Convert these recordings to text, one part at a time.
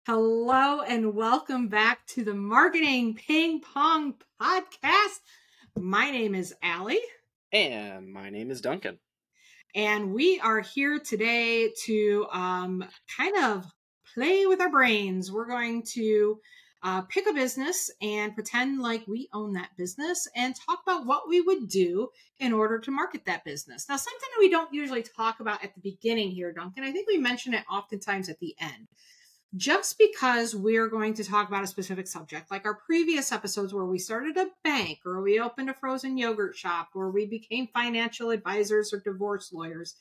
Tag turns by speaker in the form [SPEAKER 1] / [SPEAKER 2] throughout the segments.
[SPEAKER 1] Hello and welcome back to the Marketing Ping Pong Podcast. My name is Allie.
[SPEAKER 2] And my name is Duncan.
[SPEAKER 1] And we are here today to kind of play with our brains. We're going to pick a business and pretend like we own that business and talk about what we would do in order to market that business. Now, something that we don't usually talk about at the beginning here, Duncan, I think we mention it oftentimes at the end. Just because we're going to talk about a specific subject, like our previous episodes where we started a bank or we opened a frozen yogurt shop or we became financial advisors or divorce lawyers,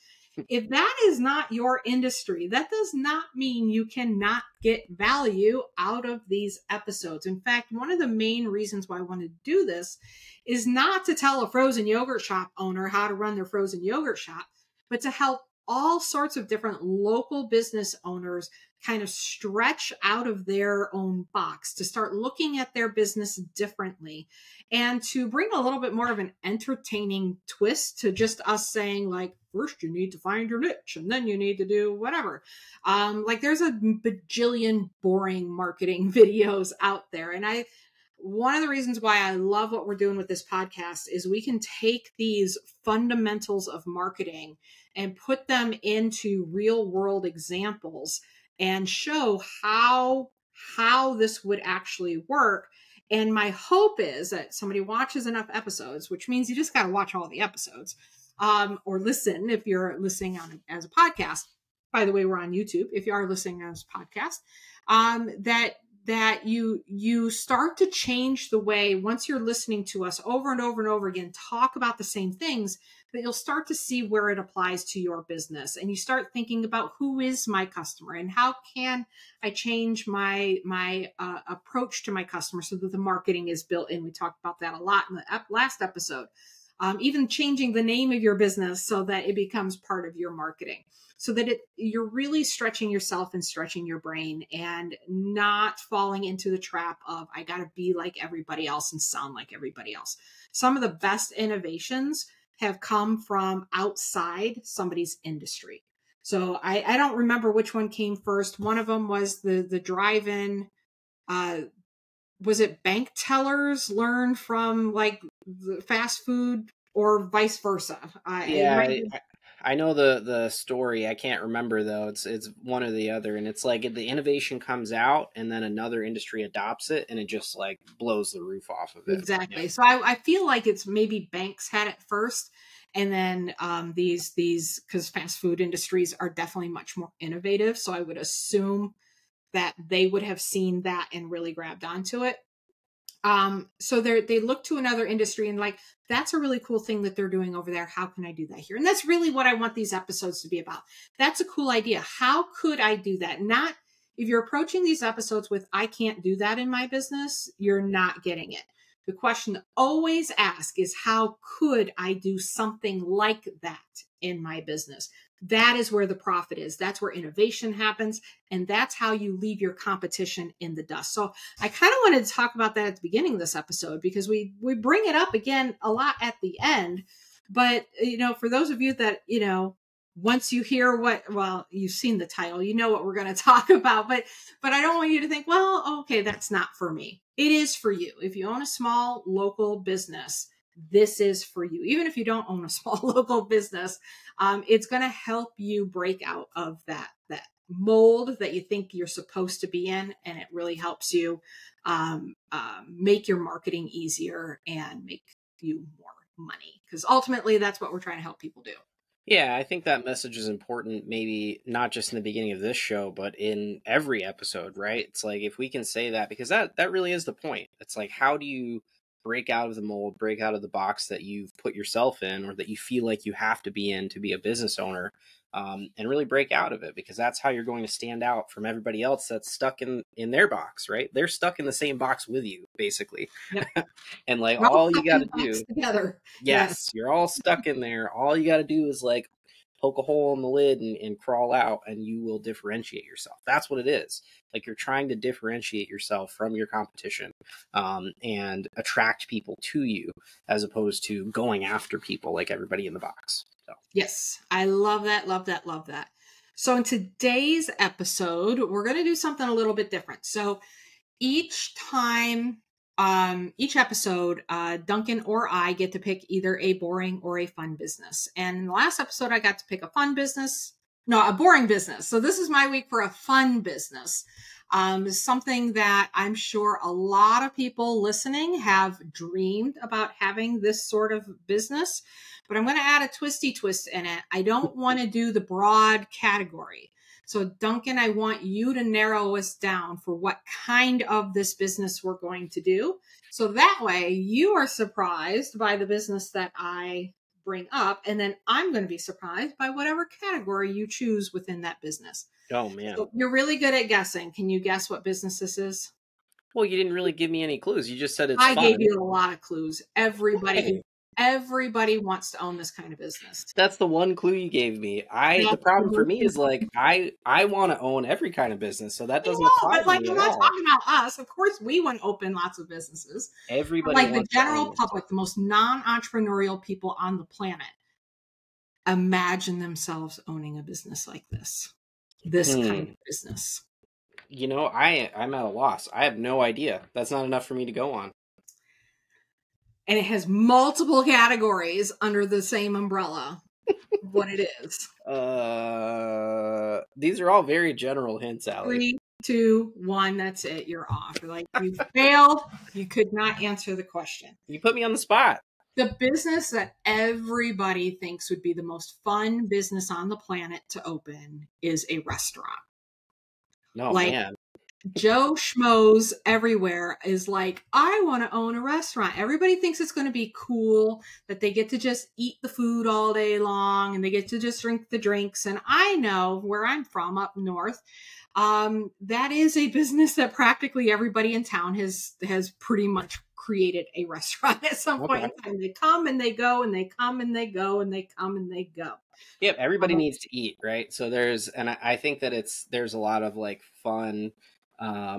[SPEAKER 1] if that is not your industry, that does not mean you cannot get value out of these episodes. In fact, one of the main reasons why I want to do this is not to tell a frozen yogurt shop owner how to run their frozen yogurt shop, but to help all sorts of different local business owners kind of stretch out of their own box, to start looking at their business differently, and to bring a little bit more of an entertaining twist to just us saying, like, first you need to find your niche and then you need to do whatever. Like there's a bajillion boring marketing videos out there. And one of the reasons why I love what we're doing with this podcast is we can take these fundamentals of marketing and put them into real world examples and show how this would actually work. And my hope is that somebody watches enough episodes, which means you just got to watch all the episodes, or listen if you're listening on as a podcast. By the way, we're on YouTube. If you are listening as a podcast, that you start to change the way, once you're listening to us over and over and over again, talk about the same things, that you'll start to see where it applies to your business. And you start thinking about, who is my customer and how can I change my approach to my customer so that the marketing is built in. We talked about that a lot in the last episode. Even changing the name of your business so that it becomes part of your marketing, so that you're really stretching yourself and stretching your brain and not falling into the trap of, I got to be like everybody else and sound like everybody else. Some of the best innovations have come from outside somebody's industry. So I don't remember which one came first. One of them was the drive-in, was it bank tellers learn from like the fast food, or vice versa?
[SPEAKER 2] I know the story. I can't remember though. It's one or the other, and it's like the innovation comes out, and then another industry adopts it, and it just like blows the roof off of it.
[SPEAKER 1] Exactly. Yeah. So I feel like it's maybe banks had it first, and then these because fast food industries are definitely much more innovative. So I would assume that they would have seen that and really grabbed onto it. So they look to another industry and like, that's a really cool thing that they're doing over there. How can I do that here? And that's really what I want these episodes to be about. That's a cool idea. How could I do that? Not, if you're approaching these episodes with, I can't do that in my business, you're not getting it. The question to always ask is, how could I do something like that in my business? That is where the profit is. That's where innovation happens. And that's how you leave your competition in the dust. So I kind of wanted to talk about that at the beginning of this episode, because we bring it up again a lot at the end. But, for those of you that, once you hear you've seen the title, you know what we're going to talk about, but I don't want you to think, well, okay, that's not for me. It is for you. If you own a small local business, this is for you. Even if you don't own a small local business, it's going to help you break out of that mold that you think you're supposed to be in. And it really helps you make your marketing easier and make you more money. Because ultimately, that's what we're trying to help people do.
[SPEAKER 2] Yeah, I think that message is important, maybe not just in the beginning of this show, but in every episode, right? It's like, if we can say that, because that really is the point. It's like, how do you break out of the mold, break out of the box that you've put yourself in, or that you feel like you have to be in to be a business owner, and really break out of it, because that's how you're going to stand out from everybody else that's stuck in their box, right? They're stuck in the same box with you, basically. Yep. And like, all you got to do
[SPEAKER 1] together.
[SPEAKER 2] Yes, you're all stuck in there. All you got to do is like poke a hole in the lid and crawl out, and you will differentiate yourself. That's what it is. Like, you're trying to differentiate yourself from your competition, and attract people to you, as opposed to going after people like everybody in the box. So.
[SPEAKER 1] Yes, I love that, love that, love that. So in today's episode, we're going to do something a little bit different. So each time, each episode, Duncan or I get to pick either a boring or a fun business. And in the last episode, I got to pick a boring business. So this is my week for a fun business. Something that I'm sure a lot of people listening have dreamed about having this sort of business, but I'm going to add a twisty twist in it. I don't want to do the broad category. So Duncan, I want you to narrow us down for what kind of this business we're going to do. So that way you are surprised by the business that I bring up, and then I'm going to be surprised by whatever category you choose within that business.
[SPEAKER 2] Oh, man.
[SPEAKER 1] So you're really good at guessing. Can you guess what business this is?
[SPEAKER 2] Well, you didn't really give me any clues. You just said it's
[SPEAKER 1] I
[SPEAKER 2] fun.
[SPEAKER 1] gave you a lot of clues. Everybody wants to own this kind of business.
[SPEAKER 2] That's the one clue you gave me. The problem for me is like, I want to own every kind of business, so that doesn't apply to me
[SPEAKER 1] I'm
[SPEAKER 2] at
[SPEAKER 1] not
[SPEAKER 2] all.
[SPEAKER 1] talking about us. Of course, we want to open lots of businesses.
[SPEAKER 2] Everybody
[SPEAKER 1] Like the
[SPEAKER 2] wants to
[SPEAKER 1] general
[SPEAKER 2] own
[SPEAKER 1] public, the most non-entrepreneurial people on the planet, imagine themselves owning a business like this. This kind of business.
[SPEAKER 2] You know, I'm at a loss. I have no idea. That's not enough for me to go on.
[SPEAKER 1] And it has multiple categories under the same umbrella. What it is.
[SPEAKER 2] These are all very general hints, Allie.
[SPEAKER 1] 3, 2, 1, that's it. You're off. You're like, you failed. You could not answer the question.
[SPEAKER 2] You put me on the spot.
[SPEAKER 1] The business that everybody thinks would be the most fun business on the planet to open is a restaurant.
[SPEAKER 2] No, man.
[SPEAKER 1] Joe Schmoes everywhere is like, I want to own a restaurant. Everybody thinks it's going to be cool that they get to just eat the food all day long and they get to just drink the drinks. And I know where I'm from up north, that is a business that practically everybody in town has pretty much created a restaurant at some point in time. They come and they go and they come and they go and they come and they go.
[SPEAKER 2] Yep, everybody needs to eat, right? So I think that there's a lot of like fun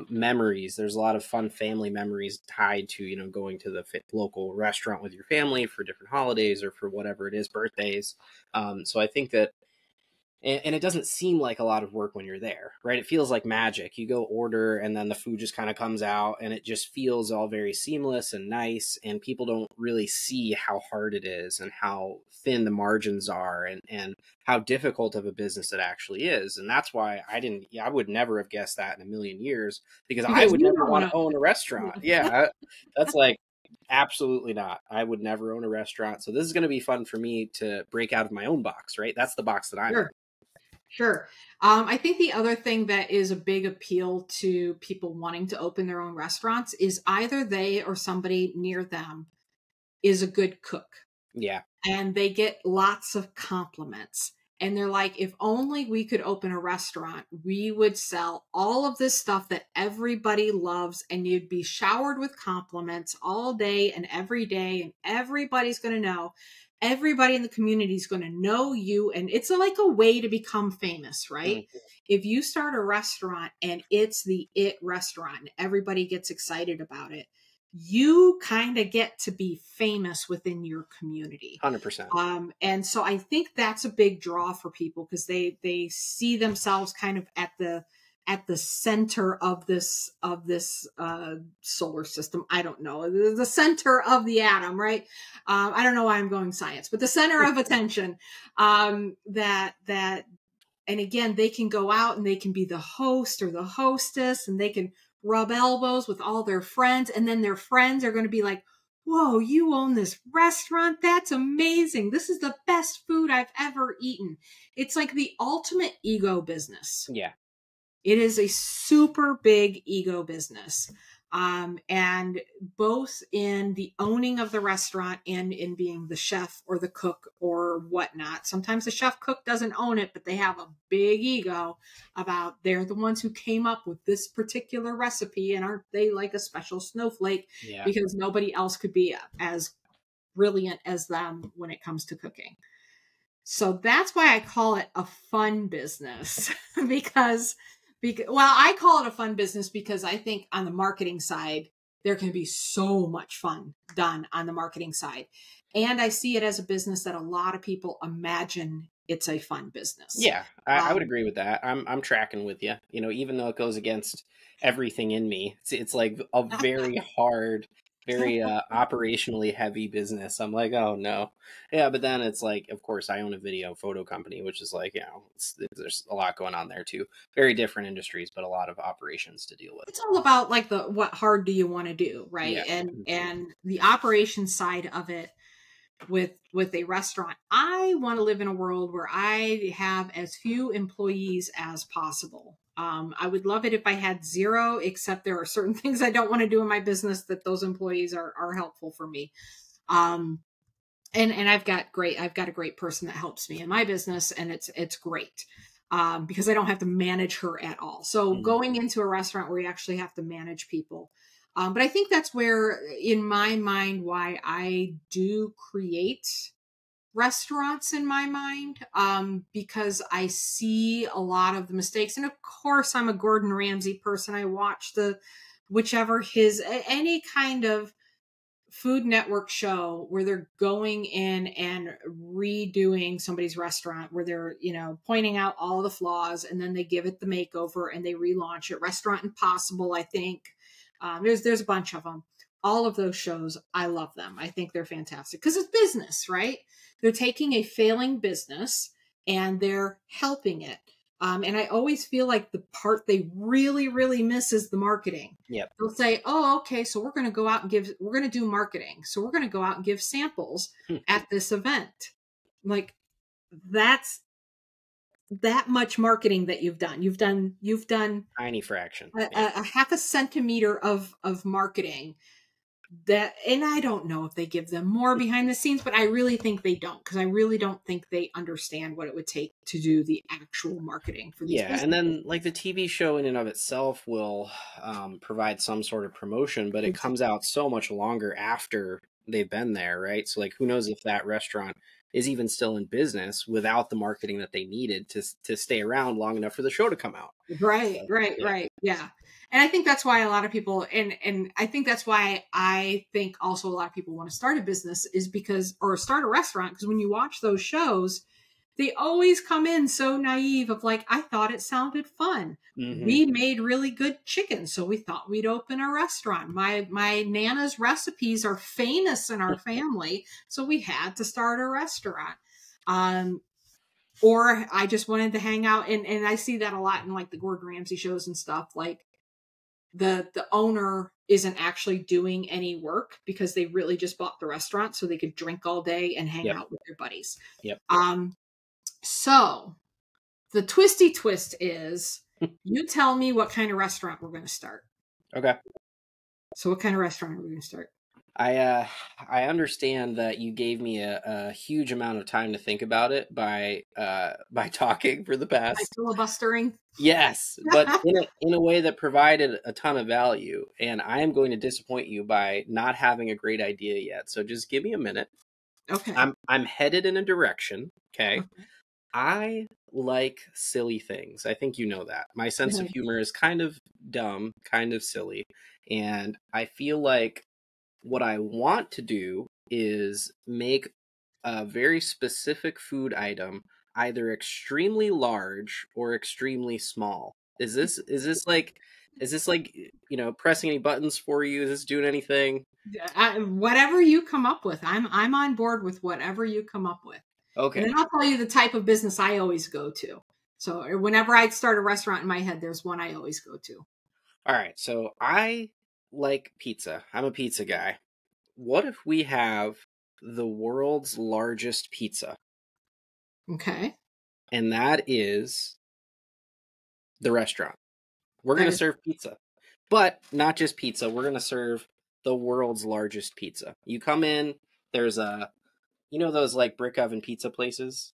[SPEAKER 2] memories. There's a lot of fun family memories tied to, you know, going to the local restaurant with your family for different holidays or for whatever it is, birthdays. So I think that, and it doesn't seem like a lot of work when you're there, right? It feels like magic. You go order and then the food just kind of comes out and it just feels all very seamless and nice. And people don't really see how hard it is and how thin the margins are and how difficult of a business it actually is. And that's why I would never have guessed that in a million years because I would never want to own a restaurant. Yeah, that's like, absolutely not. I would never own a restaurant. So this is going to be fun for me to break out of my own box, right? That's the box that I'm in.
[SPEAKER 1] Sure. I think the other thing that is a big appeal to people wanting to open their own restaurants is either they or somebody near them is a good cook.
[SPEAKER 2] Yeah.
[SPEAKER 1] And they get lots of compliments. And they're like, if only we could open a restaurant, we would sell all of this stuff that everybody loves and you'd be showered with compliments all day and every day. And everybody's going to know. Everybody in the community is going to know you. And it's like a way to become famous, right? Mm-hmm. If you start a restaurant and it's the it restaurant and everybody gets excited about it, you kind of get to be famous within your community.
[SPEAKER 2] 100%.
[SPEAKER 1] And so I think that's a big draw for people because they see themselves kind of at the center of this solar system. I don't know, the center of the atom, right? I don't know why I'm going science, but the center of attention, that, and again, they can go out and they can be the host or the hostess and they can rub elbows with all their friends. And then their friends are going to be like, whoa, you own this restaurant? That's amazing. This is the best food I've ever eaten. It's like the ultimate ego business.
[SPEAKER 2] Yeah.
[SPEAKER 1] It is a super big ego business. And both in the owning of the restaurant and in being the chef or the cook or whatnot. Sometimes the chef cook doesn't own it, but they have a big ego about they're the ones who came up with this particular recipe. And aren't they like a special snowflake?
[SPEAKER 2] Yeah.
[SPEAKER 1] Because nobody else could be as brilliant as them when it comes to cooking. So that's why I call it a fun business because I call it a fun business because I think on the marketing side, there can be so much fun done on the marketing side. And I see it as a business that a lot of people imagine it's a fun business.
[SPEAKER 2] Yeah, I would agree with that. I'm tracking with you. You know, even though it goes against everything in me, it's like a very hard, very operationally heavy business. I'm like, oh no, yeah. But then it's like, of course, I own a video photo company, which is like, you know, there's a lot going on there too. Very different industries, but a lot of operations to deal with.
[SPEAKER 1] It's all about like what hard do you want to do, right?
[SPEAKER 2] Yeah.
[SPEAKER 1] And the operations side of it with a restaurant, I want to live in a world where I have as few employees as possible. I would love it if I had zero, except there are certain things I don't want to do in my business that those employees are helpful for me. And I've got a great person that helps me in my business, and it's great. Because I don't have to manage her at all. So going into a restaurant where you actually have to manage people. But I think that's where, in my mind, why I do create restaurants in my mind, because I see a lot of the mistakes. And of course, I'm a Gordon Ramsay person. I watch any kind of Food Network show where they're going in and redoing somebody's restaurant, where they're, pointing out all the flaws, and then they give it the makeover and they relaunch it. Restaurant Impossible, I think. There's a bunch of them. All of those shows, I love them. I think they're fantastic because it's business, right? They're taking a failing business and they're helping it. And I always feel like the part they really, really miss is the marketing.
[SPEAKER 2] Yep.
[SPEAKER 1] They'll say, oh, okay, so we're going to go out and we're going to do marketing. So we're going to go out and give samples at this event. Like, that's that much marketing that you've done. You've done
[SPEAKER 2] tiny fraction,
[SPEAKER 1] a half a centimeter of marketing. And I don't know if they give them more behind the scenes, but I really think they don't, because I really don't think they understand what it would take to do the actual marketing for these businesses.
[SPEAKER 2] And then like the TV show in and of itself will provide some sort of promotion, but it comes out so much longer after they've been there, right? So like, who knows if that restaurant is even still in business without the marketing that they needed to stay around long enough for the show to come out.
[SPEAKER 1] Right. Yeah. And I think that's why a lot of people, and I think that's why I think also a lot of people want to start a business or start a restaurant, because when you watch those shows, they always come in so naive of like, I thought it sounded fun. We made really good chicken, so we thought we'd open a restaurant. My Nana's recipes are famous in our family, so we had to start a restaurant. Or I just wanted to hang out, and I see that a lot in like the Gordon Ramsay shows and stuff. Like the owner isn't actually doing any work because they really just bought the restaurant so they could drink all day and hang out with their buddies. So the twisty twist is, you tell me what kind of restaurant we're going to start.
[SPEAKER 2] Okay.
[SPEAKER 1] So what kind of restaurant are we going to start?
[SPEAKER 2] I understand that you gave me a huge amount of time to think about it by talking for the past.
[SPEAKER 1] By filibustering.
[SPEAKER 2] Yes, but in a way that provided a ton of value, and I am going to disappoint you by not having a great idea yet. So just give me a minute.
[SPEAKER 1] Okay.
[SPEAKER 2] I'm headed in a direction. Okay. I like silly things. I think you know that. My sense of humor is kind of dumb, kind of silly, and I feel like what I want to do is make a very specific food item either extremely large or extremely small. Is this like, pressing any buttons for you? Is this doing anything?
[SPEAKER 1] Whatever you come up with. I'm on board with whatever you come up with.
[SPEAKER 2] Okay.
[SPEAKER 1] And then I'll tell you the type of business I always go to. So whenever I start a restaurant in my head, there's one I always go to.
[SPEAKER 2] All right. So I like pizza. I'm a pizza guy. What if we have the world's largest pizza?
[SPEAKER 1] Okay.
[SPEAKER 2] And that is the restaurant. We're going to serve pizza. But not just pizza. We're going to serve the world's largest pizza. You come in, there's those like brick oven pizza places?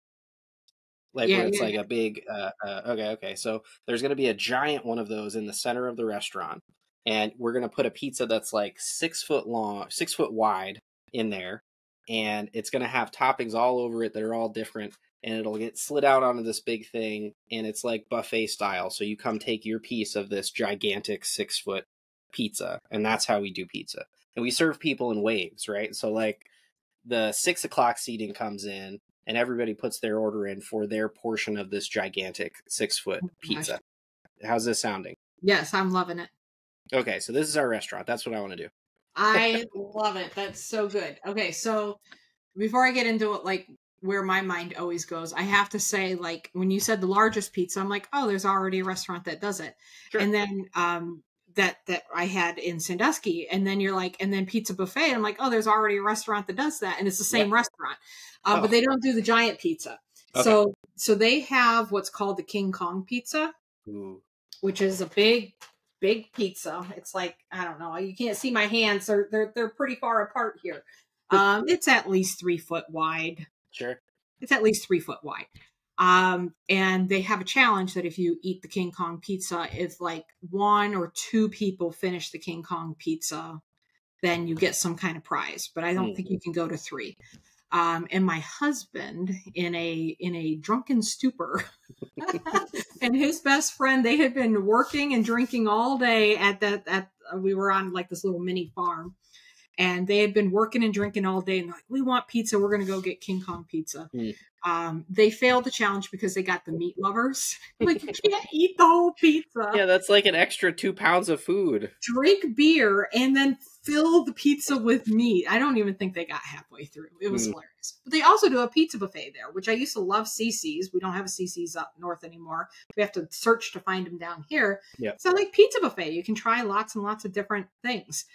[SPEAKER 2] Like where it's like a big, okay. So there's going to be a giant one of those in the center of the restaurant. And we're going to put a pizza that's like 6 foot long, 6 foot wide in there. And it's going to have toppings all over it that are all different. And it'll get slid out onto this big thing. And it's like buffet style. So you come take your piece of this gigantic 6 foot pizza. And that's how we do pizza. And we serve people in waves, right? So like the 6 o'clock seating comes in. and everybody puts their order in for their portion of this gigantic 6-foot pizza. How's this sounding?
[SPEAKER 1] Yes, I'm loving it.
[SPEAKER 2] Okay, so this is our restaurant. That's what I want to do.
[SPEAKER 1] I love it. That's so good. Okay, so before I get into it, like where my mind always goes, I have to say, like when you said the largest pizza, I'm like, oh, there's already a restaurant that does it.
[SPEAKER 2] Sure.
[SPEAKER 1] And then that I had in Sandusky, and then you're like, and then Pizza Buffet, I'm like, oh, there's already a restaurant that does that, and it's the same restaurant, but they don't do the giant pizza. Okay. So they have what's called the King Kong pizza, which is a big pizza. It's like, I don't know, you can't see my hands; they're pretty far apart here. It's at least 3 foot wide.
[SPEAKER 2] Sure.
[SPEAKER 1] It's at least 3 foot wide. And they have a challenge that if you eat the King Kong pizza, if like 1 or 2 people finish the King Kong pizza, then you get some kind of prize. But I don't think you can go to 3. And my husband, in a drunken stupor, and his best friend, they had been working and drinking all day we were on like this little mini farm. And they had been working and drinking all day, and they're like, we want pizza. We're going to go get King Kong pizza. They failed the challenge because they got the meat lovers. Like, you can't eat the whole pizza.
[SPEAKER 2] Yeah, that's like an extra 2 pounds of food.
[SPEAKER 1] Drink beer and then fill the pizza with meat. I don't even think they got halfway through. It was hilarious. But they also do a pizza buffet there, which I used to love. CC's. We don't have a CC's up north anymore. We have to search to find them down here. Yep. So like pizza buffet, you can try lots and lots of different things.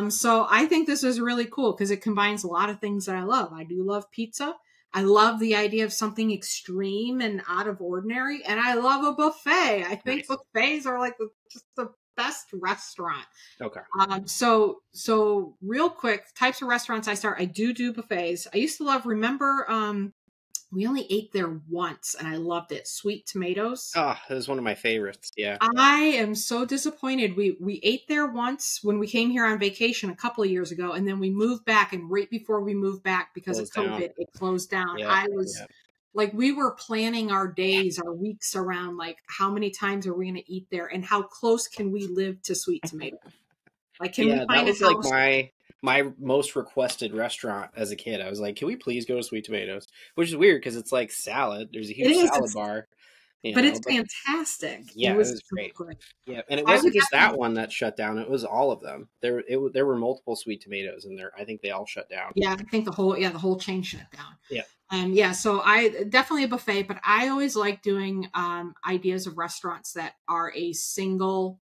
[SPEAKER 1] So I think this is really cool because it combines a lot of things that I love. I do love pizza. I love the idea of something extreme and out of ordinary. And I love a buffet. I think buffets are like just the best restaurant.
[SPEAKER 2] Okay.
[SPEAKER 1] So real quick, types of restaurants I do buffets. I used to remember, we only ate there once and I loved it. Sweet Tomatoes.
[SPEAKER 2] Oh, that was one of my favorites. Yeah.
[SPEAKER 1] I am so disappointed. We ate there once when we came here on vacation a couple of years ago, and then we moved back, and right before we moved back because of COVID, it closed down. Yeah, like, we were planning our days, our weeks around like how many times are we going to eat there and how close can we live to Sweet Tomato? Like, can we find
[SPEAKER 2] that was
[SPEAKER 1] a house?
[SPEAKER 2] Like my most requested restaurant as a kid. I was like, can we please go to Sweet Tomatoes? Which is weird because it's like salad. There's a huge salad bar.
[SPEAKER 1] But it's fantastic.
[SPEAKER 2] Yeah, it was great. Yeah, and it wasn't just that one that shut down. It was all of them. There were multiple Sweet Tomatoes, and I think they all shut down.
[SPEAKER 1] Yeah, I think the whole chain shut down. Yeah. So I definitely a buffet, but I always like doing ideas of restaurants that are a single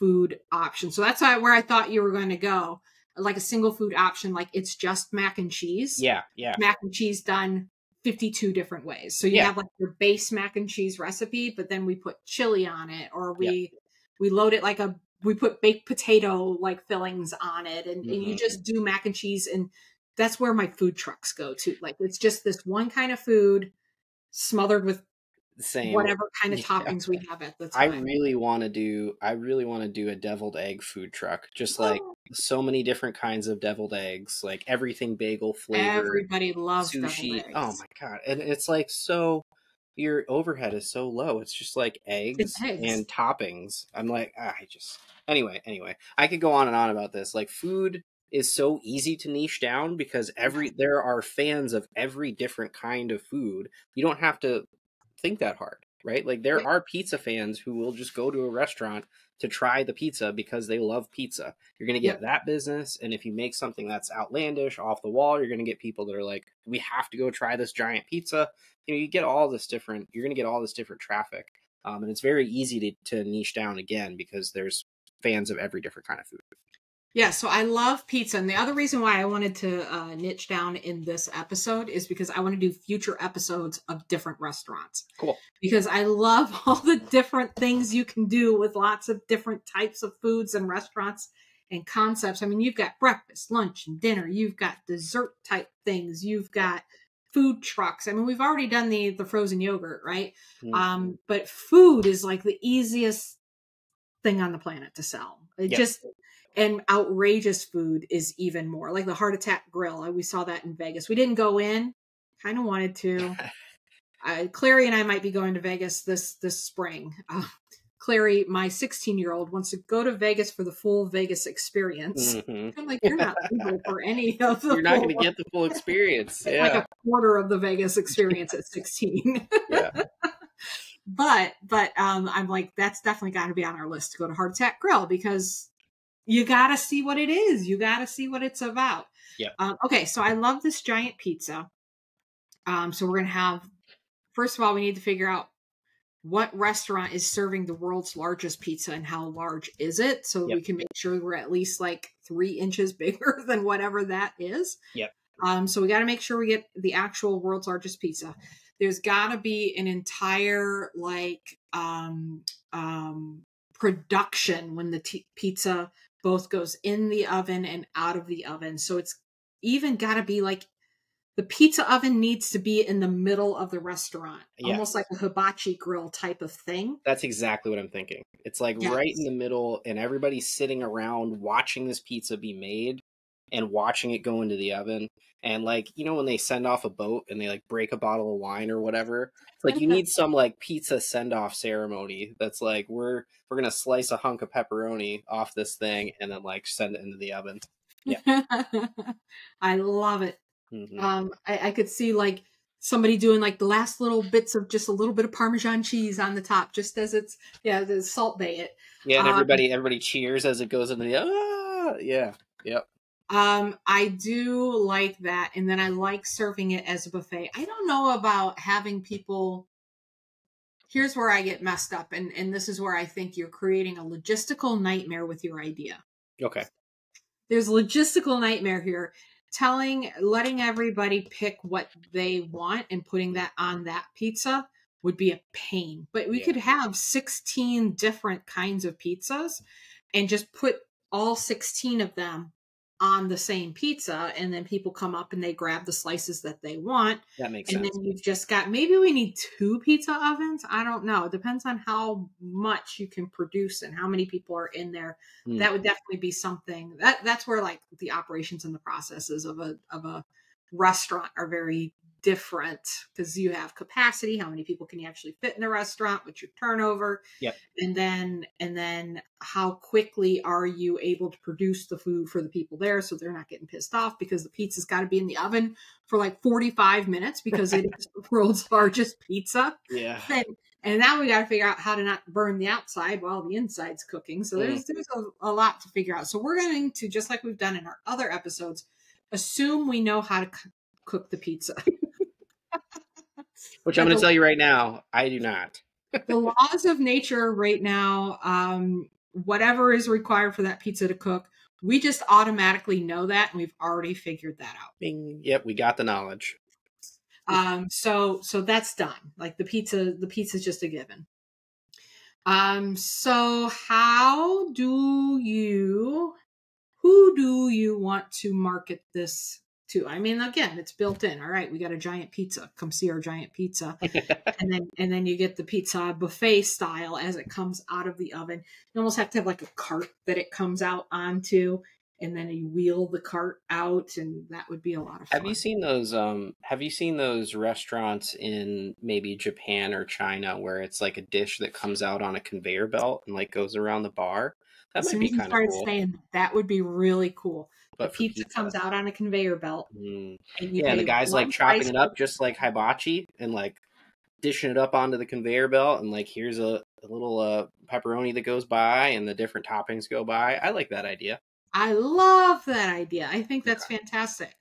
[SPEAKER 1] food option. So that's where I thought you were going to go. Like a single food option, like it's just mac and cheese.
[SPEAKER 2] Yeah.
[SPEAKER 1] Mac and cheese done 52 different ways. So you have like your base mac and cheese recipe, but then we put chili on it, or we load it we put baked potato like fillings on it, and you just do mac and cheese. And that's where my food trucks go to. Like, it's just this one kind of food smothered with whatever kind of toppings we have at the time.
[SPEAKER 2] I really want to do a deviled egg food truck. Just like so many different kinds of deviled eggs, like everything bagel flavor.
[SPEAKER 1] Everybody loves
[SPEAKER 2] sushi.
[SPEAKER 1] Deviled eggs.
[SPEAKER 2] Oh my God. And it's like, so your overhead is so low. It's just like eggs and toppings. I'm like, anyway, I could go on and on about this. Like, food is so easy to niche down because there are fans of every different kind of food. You don't have to think that hard, right? Like, there are pizza fans who will just go to a restaurant to try the pizza because they love pizza. You're going to get that business. And if you make something that's outlandish, off the wall, you're going to get people that are like, we have to go try this giant pizza. You're going to get all this different traffic. And it's very easy to niche down again because there's fans of every different kind of food.
[SPEAKER 1] Yeah, so I love pizza. And the other reason why I wanted to niche down in this episode is because I want to do future episodes of different restaurants.
[SPEAKER 2] Cool.
[SPEAKER 1] Because I love all the different things you can do with lots of different types of foods and restaurants and concepts. I mean, you've got breakfast, lunch, and dinner. You've got dessert type things. You've got food trucks. I mean, we've already done the frozen yogurt, right? But food is like the easiest thing on the planet to sell. And outrageous food is even more, like the Heart Attack Grill. We saw that in Vegas. We didn't go in, kind of wanted to. Clary and I might be going to Vegas this spring. Clary, my 16-year-old, wants to go to Vegas for the full Vegas experience.
[SPEAKER 2] Mm-hmm.
[SPEAKER 1] I'm like, you're not legal for any of the
[SPEAKER 2] You're not going to get the full experience.
[SPEAKER 1] It's
[SPEAKER 2] Yeah.
[SPEAKER 1] like a quarter of the Vegas experience at 16.
[SPEAKER 2] Yeah.
[SPEAKER 1] But I'm like, that's definitely got to be on our list to go to Heart Attack Grill, because you got to see what it is. You got to see what it's about.
[SPEAKER 2] Yeah.
[SPEAKER 1] Okay. So I love this giant pizza. So we're going to have, first of all, we need to figure out what restaurant is serving the world's largest pizza and how large is it, so we can make sure we're at least like 3 inches bigger than whatever that is.
[SPEAKER 2] Yep.
[SPEAKER 1] So we got to make sure we get the actual world's largest pizza. There's got to be an entire like production when the pizza both goes in the oven and out of the oven. So it's even got to be like, the pizza oven needs to be in the middle of the restaurant, almost like a hibachi grill type of thing.
[SPEAKER 2] That's exactly what I'm thinking. It's like right in the middle, and everybody's sitting around watching this pizza be made and watching it go into the oven. And like, you know, when they send off a boat and they like break a bottle of wine or whatever, it's like you need some like pizza send-off ceremony that's like, we're going to slice a hunk of pepperoni off this thing and then like send it into the oven. Yeah.
[SPEAKER 1] I love it.
[SPEAKER 2] Mm-hmm.
[SPEAKER 1] I could see like somebody doing like the last little bits of just a little bit of Parmesan cheese on the top, just as it's, the salt bay it.
[SPEAKER 2] Yeah. And everybody cheers as it goes into the, Yep.
[SPEAKER 1] I do like that. And then I like serving it as a buffet. I don't know about having people. Here's where I get messed up. And this is where I think you're creating a logistical nightmare with your idea.
[SPEAKER 2] Okay.
[SPEAKER 1] There's a logistical nightmare here. Letting everybody pick what they want and putting that on that pizza would be a pain. But we could have 16 different kinds of pizzas and just put all 16 of them on the same pizza, and then people come up and they grab the slices that they want.
[SPEAKER 2] That makes sense.
[SPEAKER 1] And then you've just got, maybe we need 2 pizza ovens. I don't know. It depends on how much you can produce and how many people are in there. That would definitely be something that's where like the operations and the processes of a restaurant are very different, because you have capacity, how many people can you actually fit in the restaurant, what's your turnover, and then how quickly are you able to produce the food for the people there so they're not getting pissed off because the pizza's got to be in the oven for like 45 minutes because it is the world's largest pizza. And now we got to figure out how to not burn the outside while the inside's cooking. So there's a lot to figure out. So we're going to, just like we've done in our other episodes, assume we know how to cook the pizza.
[SPEAKER 2] Which I'm going to tell you right now, I do not.
[SPEAKER 1] The laws of nature right now, whatever is required for that pizza to cook, we just automatically know that, and we've already figured that out.
[SPEAKER 2] Bing. Yep, we got the knowledge.
[SPEAKER 1] So that's done. Like the pizza's just a given. So who do you want to market this to? I mean, again, it's built in. All right, we got a giant pizza. Come see our giant pizza. and then you get the pizza buffet style as it comes out of the oven. You almost have to have like a cart that it comes out onto, and then you wheel the cart out, and that would be a lot of fun.
[SPEAKER 2] Have you seen those restaurants in maybe Japan or China where it's like a dish that comes out on a conveyor belt and like goes around the bar? That might be kind of cool.
[SPEAKER 1] Saying that would be really cool.
[SPEAKER 2] But
[SPEAKER 1] the pizza comes out on a conveyor belt.
[SPEAKER 2] And the guy's like chopping it up just like hibachi and like dishing it up onto the conveyor belt, and like here's a little pepperoni that goes by and the different toppings go by. I like that idea.
[SPEAKER 1] I love that idea. I think that's fantastic.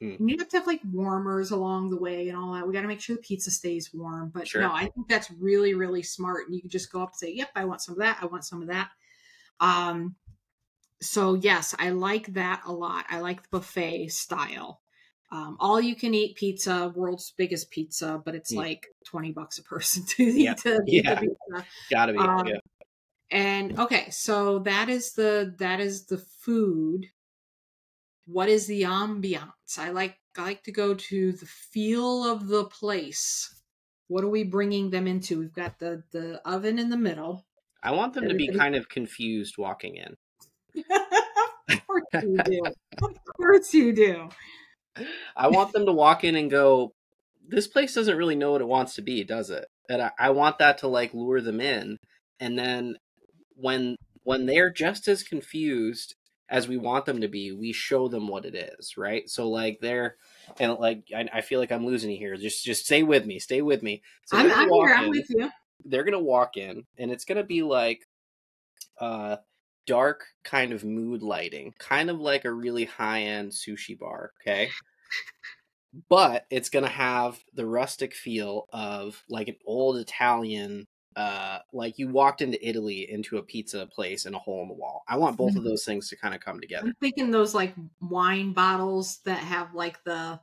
[SPEAKER 1] And you have to have like warmers along the way and all that. We got to make sure the pizza stays warm. But no, I think that's really, really smart. And you can just go up and say, yep, I want some of that. I want some of that. So yes, I like that a lot. I like the buffet style. All you can eat pizza, world's biggest pizza, but it's like $20 a person to eat the pizza. Gotta be. And okay, so that is the food. What is the ambiance? I like to go to the feel of the place. What are we bringing them into? We've got the oven in the middle.
[SPEAKER 2] I want them to be kind of confused walking in.
[SPEAKER 1] Of course you do. Of course you do.
[SPEAKER 2] I want them to walk in and go, this place doesn't really know what it wants to be, does it? And I want that to like lure them in. and then when they're just as confused as we want them to be, we show them what it is, right? So like I feel like I'm losing you here. Just stay with me. Stay with me. So
[SPEAKER 1] I'm here. I'm with you.
[SPEAKER 2] They're gonna walk in, and it's gonna be like dark kind of mood lighting, kind of like a really high-end sushi bar, okay? But it's gonna have the rustic feel of like an old Italian, like you walked into Italy into a pizza place and a hole in the wall. I want both of those things to kind of come together.
[SPEAKER 1] I'm thinking those like wine bottles that have like the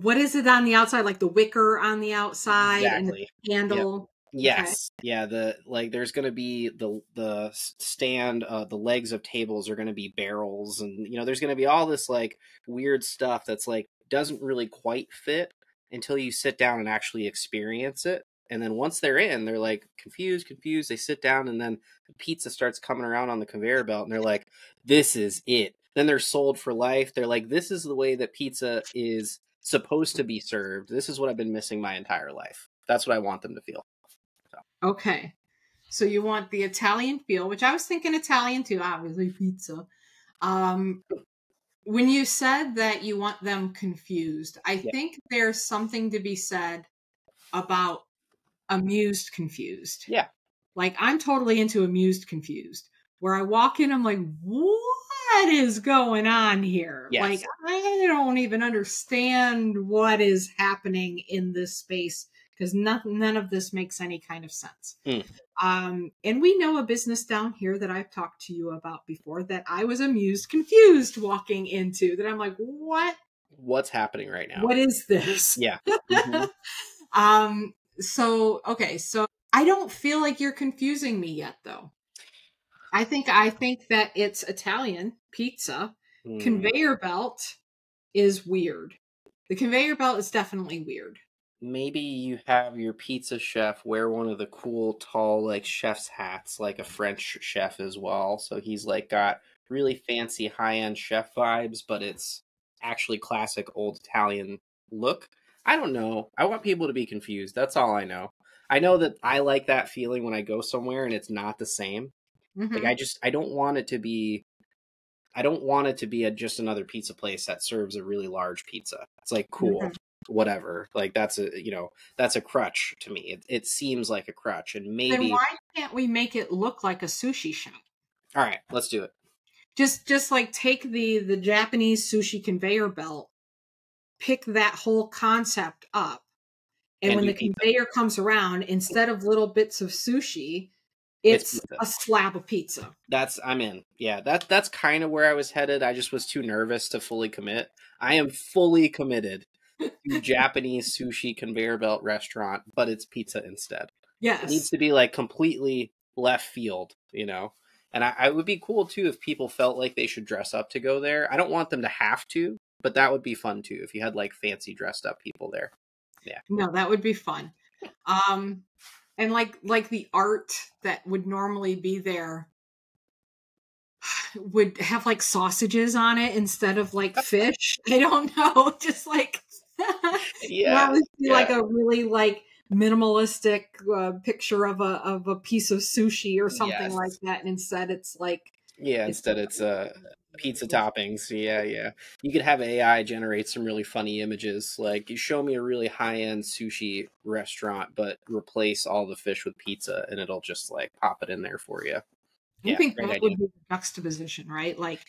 [SPEAKER 1] what is it on the outside? Like the wicker on the outside and the handle.
[SPEAKER 2] Yep. Yes. Okay. Yeah. There's going to be the stand, the legs of tables are going to be barrels, and there's going to be all this like weird stuff that's like doesn't really quite fit until you sit down and actually experience it. And then once they're in, they're like confused. They sit down, and then the pizza starts coming around on the conveyor belt, and they're like, "This is it." Then they're sold for life. They're like, "This is the way that pizza is supposed to be served. This is what I've been missing my entire life." That's what I want them to feel. So.
[SPEAKER 1] Okay. So you want the Italian feel, which I was thinking Italian too, obviously pizza. When you said that you want them confused, I think there's something to be said about Amused-Confused.
[SPEAKER 2] Yeah.
[SPEAKER 1] Like I'm totally into Amused-Confused, where I walk in, I'm like, what is going on here?
[SPEAKER 2] Yes.
[SPEAKER 1] Like, I don't even understand what is happening in this space because none of this makes any kind of sense. And we know a business down here that I've talked to you about before that I was Amused-Confused walking into, that I'm like, what's
[SPEAKER 2] happening right now?
[SPEAKER 1] What is this?
[SPEAKER 2] Yeah. Mm-hmm.
[SPEAKER 1] So I don't feel like you're confusing me yet, though. I think that it's Italian pizza. Conveyor belt is weird. The conveyor belt is definitely weird.
[SPEAKER 2] Maybe you have your pizza chef wear one of the cool, tall, like chef's hats, like a French chef as well. So he's like got really fancy high-end chef vibes, but it's actually classic old Italian look. I don't know. I want people to be confused. That's all I know. I know that I like that feeling when I go somewhere and it's not the same. Mm-hmm. Like I don't want it to be just another pizza place that serves a really large pizza. It's like cool, whatever. Like that's a crutch to me. It seems like a crutch, and maybe.
[SPEAKER 1] Then why can't we make it look like a sushi shop?
[SPEAKER 2] All right, let's do it.
[SPEAKER 1] Just like take the Japanese sushi conveyor belt, pick that whole concept up, and when the conveyor comes around, instead of little bits of sushi, it's a slab of pizza.
[SPEAKER 2] I'm in. Yeah, that's kind of where I was headed. I just was too nervous to fully commit. I am fully committed to Japanese sushi conveyor belt restaurant, but it's pizza instead.
[SPEAKER 1] Yes.
[SPEAKER 2] It needs to be like completely left field, And I would be cool too if people felt like they should dress up to go there. I don't want them to have to, but that would be fun too if you had like fancy dressed up people there. Yeah.
[SPEAKER 1] No, that would be fun. And like the art that would normally be there would have like sausages on it instead of like fish. I don't know, just like like a really like minimalistic picture of a piece of sushi or something like that. And instead, it's like
[SPEAKER 2] it's pizza toppings. Yeah. You could have AI generate some really funny images. Like you show me a really high-end sushi restaurant, but replace all the fish with pizza, and it'll just like pop it in there for you.
[SPEAKER 1] I think that would be the juxtaposition, right? Like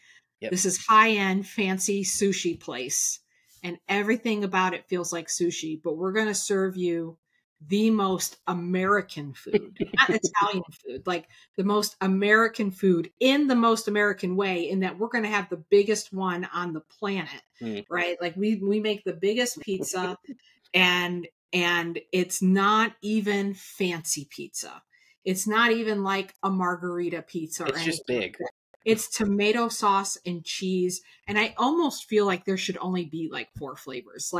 [SPEAKER 1] this is high-end, fancy sushi place, and everything about it feels like sushi, but we're going to serve you the most American food, not Italian food, like the most American food in the most American way, in that we're going to have the biggest one on the planet, right? Like we make the biggest pizza, and it's not even fancy pizza. It's not even like a margarita pizza.
[SPEAKER 2] It's just big.
[SPEAKER 1] Like it's tomato sauce and cheese, and I almost feel like there should only be like 4 flavors.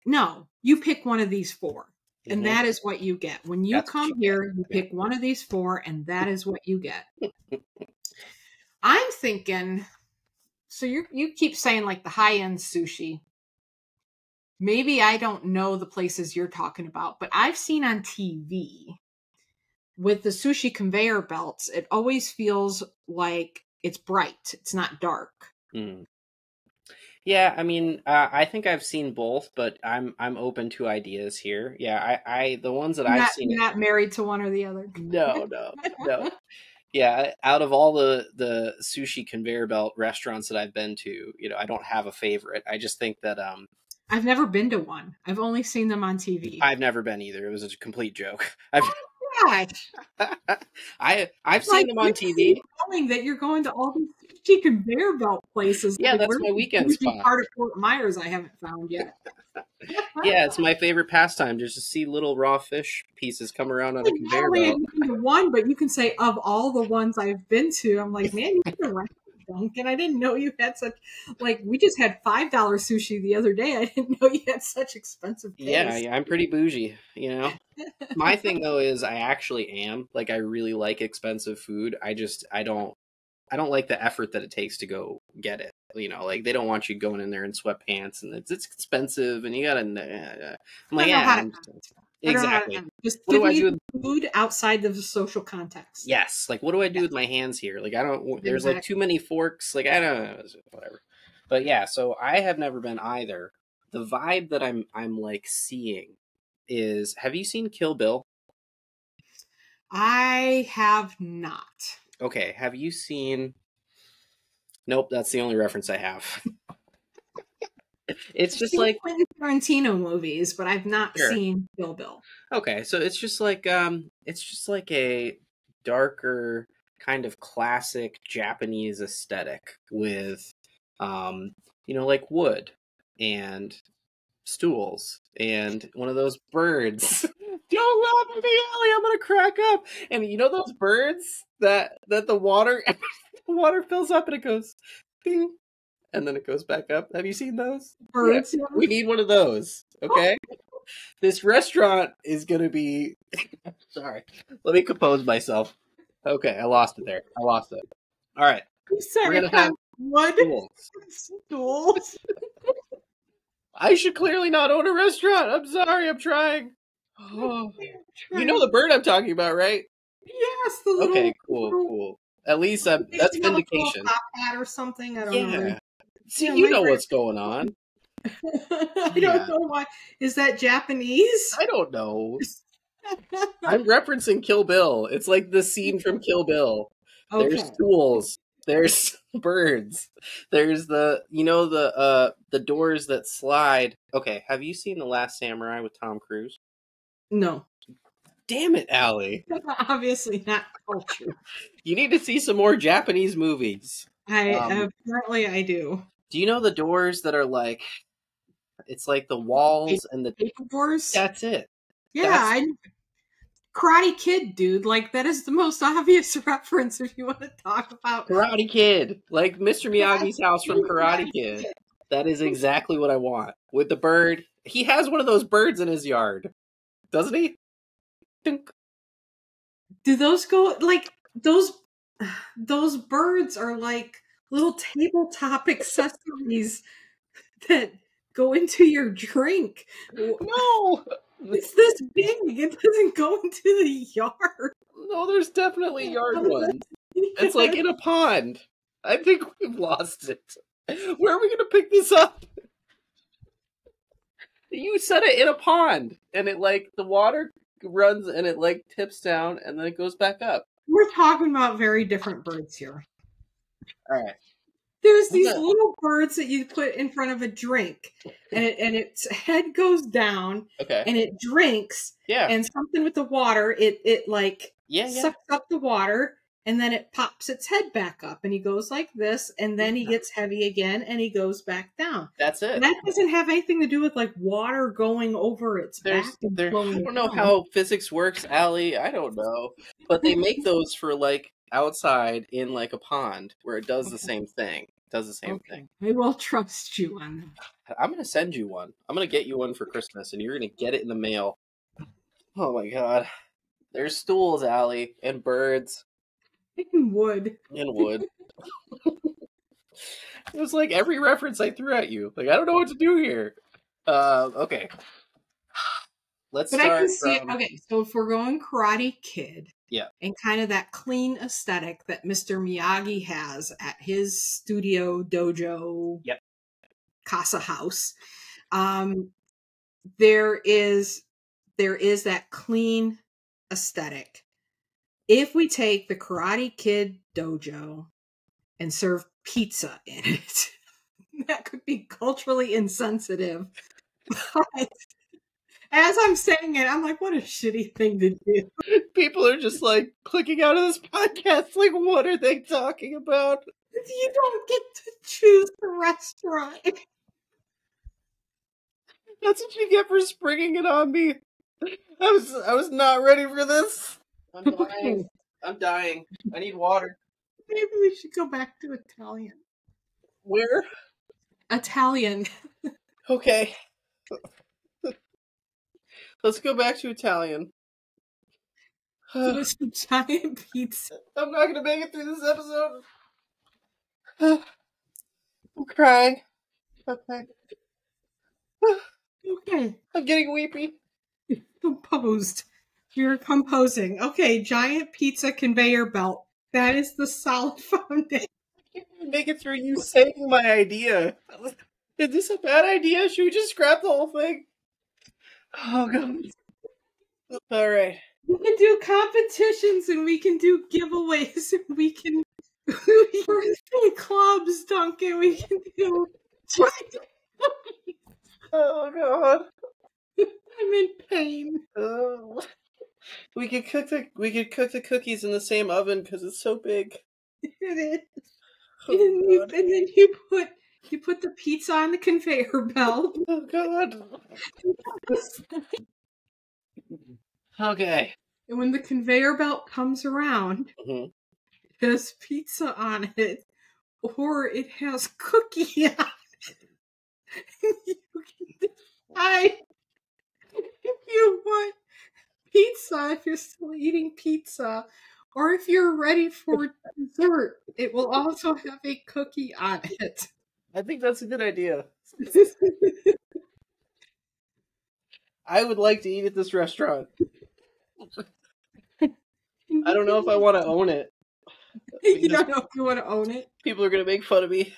[SPEAKER 1] No, you pick one of these 4, and that is what you get. When you come here, you pick one of these 4, and that is what you get. I'm thinking, so you keep saying like the high-end sushi. maybe I don't know the places you're talking about, but I've seen on TV with the sushi conveyor belts, it always feels like it's bright. It's not dark.
[SPEAKER 2] Mm. Yeah, I mean, I think I've seen both, but I'm open to ideas here. Yeah, I the ones that I've seen.
[SPEAKER 1] You're not married to one or the other.
[SPEAKER 2] No. Yeah, out of all the sushi conveyor belt restaurants that I've been to, I don't have a favorite. I just think that
[SPEAKER 1] I've never been to one. I've only seen them on TV.
[SPEAKER 2] I've never been either. It was a complete joke.
[SPEAKER 1] Gosh.
[SPEAKER 2] I've seen them on TV.
[SPEAKER 1] Knowing that you're going to all these sushi conveyor belt places.
[SPEAKER 2] Yeah, that's my weekend spot.
[SPEAKER 1] Part of Fort Myers I haven't found yet.
[SPEAKER 2] Yeah, it's my favorite pastime, just to see little raw fish pieces come around on a conveyor belt.
[SPEAKER 1] I've been to one, but you can say of all the ones I've been to, I'm like, man, you've been around, Duncan. I didn't know you had such, like, we just had $5 sushi the other day. I didn't know you had such expensive taste.
[SPEAKER 2] Yeah, I'm pretty bougie, My thing though is I actually am, like, I really like expensive food. I don't like the effort that it takes to go get it. Like, they don't want you going in there in sweatpants, and it's expensive, and you gotta. I'm like, yeah, exactly.
[SPEAKER 1] Just give me food outside of the social context.
[SPEAKER 2] Yes, like, what do I do with my hands here? Like, I don't. There's like too many forks. Like, I don't know, whatever. But yeah, so I have never been either. The vibe that I'm like seeing is, have you seen Kill Bill?
[SPEAKER 1] I have not.
[SPEAKER 2] Okay, have you seen... Nope, that's the only reference I have. It's just like
[SPEAKER 1] Quentin Tarantino movies, but I've not seen Kill Bill.
[SPEAKER 2] Okay, so it's just like a darker kind of classic Japanese aesthetic with like wood and stools and one of those birds. Don't laugh at me, Ellie, I'm gonna crack up. And those birds that the water fills up and it goes ding, and then it goes back up. Have you seen those?
[SPEAKER 1] Birds?
[SPEAKER 2] Yeah. We need one of those, okay? This restaurant is gonna be... Sorry. Let me compose myself. Okay, I lost it there. All right.
[SPEAKER 1] I'm sorry.
[SPEAKER 2] We're gonna have
[SPEAKER 1] wood stools.
[SPEAKER 2] I should clearly not own a restaurant. I'm sorry. I'm trying. Oh. You know the bird I'm talking about, right?
[SPEAKER 1] Yes. The little,
[SPEAKER 2] okay. Cool. At least that's vindication.
[SPEAKER 1] Top hat or something. I don't know.
[SPEAKER 2] See, you know what's going on.
[SPEAKER 1] I don't know why. Is that Japanese?
[SPEAKER 2] I don't know. I'm referencing Kill Bill. It's like the scene from Kill Bill. Okay. There's stools. There's birds. There's the doors that slide. Okay, have you seen The Last Samurai with Tom Cruise?
[SPEAKER 1] No.
[SPEAKER 2] Damn it, Allie.
[SPEAKER 1] Obviously not culture.
[SPEAKER 2] You need to see some more Japanese movies.
[SPEAKER 1] Apparently I do.
[SPEAKER 2] Do you know the doors that are like, it's like the walls and the
[SPEAKER 1] paper doors?
[SPEAKER 2] That's it.
[SPEAKER 1] Yeah, Karate Kid, dude. Like, that is the most obvious reference if you want to talk about
[SPEAKER 2] Karate Kid. Like Mr. Miyagi's house from Karate Kid. That is exactly what I want. With the bird. He has one of those birds in his yard. Doesn't he? Dunk.
[SPEAKER 1] Do those go, like, those birds are like little tabletop accessories that go into your drink.
[SPEAKER 2] No!
[SPEAKER 1] It's this big. It doesn't go into the yard.
[SPEAKER 2] No, there's definitely yard ones. It's like in a pond. I think we've lost it. Where are we going to pick this up? You said it in a pond. And it the water runs and it tips down and then it goes back up.
[SPEAKER 1] We're talking about very different birds here.
[SPEAKER 2] All right.
[SPEAKER 1] There's these little birds that you put in front of a drink, and its head goes down, and it drinks, and something with the water, it sucks up the water, and then it pops its head back up, and he goes like this, and then he gets heavy again, and he goes back down.
[SPEAKER 2] That's it.
[SPEAKER 1] And that doesn't have anything to do with water going over its back. I
[SPEAKER 2] don't know how physics works, Allie. I don't know, but they make those for outside in a pond where it does the same thing. Thing.
[SPEAKER 1] I will trust you on that.
[SPEAKER 2] I'm going to send you one. I'm going to get you one for Christmas and you're going to get it in the mail. Oh my God. There's stools, Allie, and birds.
[SPEAKER 1] And wood.
[SPEAKER 2] It was like every reference I threw at you. I don't know what to do here. Okay. Let's
[SPEAKER 1] But
[SPEAKER 2] start
[SPEAKER 1] I can see it.
[SPEAKER 2] from...
[SPEAKER 1] Okay, so if we're going Karate Kid,
[SPEAKER 2] Yeah.
[SPEAKER 1] and kind of that clean aesthetic that Mr. Miyagi has at his studio dojo,
[SPEAKER 2] Yep.
[SPEAKER 1] casa house, there is that clean aesthetic. If we take the Karate Kid dojo and serve pizza in it, that could be culturally insensitive. But as I'm saying it, I'm like, what a shitty thing to do.
[SPEAKER 2] People are just like clicking out of this podcast. Like, what are they talking about?
[SPEAKER 1] You don't get to choose the restaurant.
[SPEAKER 2] That's what you get for springing it on me. I was not ready for this. I'm dying. I'm dying. I need water.
[SPEAKER 1] Maybe we should go back to Italian.
[SPEAKER 2] Where?
[SPEAKER 1] Italian.
[SPEAKER 2] Okay. Let's go back to Italian.
[SPEAKER 1] So it's a giant pizza.
[SPEAKER 2] I'm not gonna make it through this episode. I'm crying. Okay.
[SPEAKER 1] Okay.
[SPEAKER 2] I'm getting weepy.
[SPEAKER 1] Composed. You're composing. Okay, giant pizza conveyor belt. That is the solid foundation.
[SPEAKER 2] I can't even make it through you saying my idea. Is this a bad idea? Should we just scrap the whole thing? Oh, God. Alright.
[SPEAKER 1] We can do competitions and we can do giveaways and we can birthday clubs, Duncan. We can do.
[SPEAKER 2] Oh, God.
[SPEAKER 1] I'm in pain.
[SPEAKER 2] We could cook the cookies in the same oven because it's so big.
[SPEAKER 1] It is.
[SPEAKER 2] Oh,
[SPEAKER 1] and then you put the pizza on the conveyor belt.
[SPEAKER 2] Oh, God. Okay.
[SPEAKER 1] And when the conveyor belt comes around,
[SPEAKER 2] Mm-hmm.
[SPEAKER 1] it has pizza on it, or it has cookie on it. You can decide if you want pizza, if you're still eating pizza, or if you're ready for dessert, it will also have a cookie on it.
[SPEAKER 2] I think that's a good idea. I would like to eat at this restaurant. I don't know if I want to own it.
[SPEAKER 1] You don't know if you want to own it?
[SPEAKER 2] People are going to make fun of me.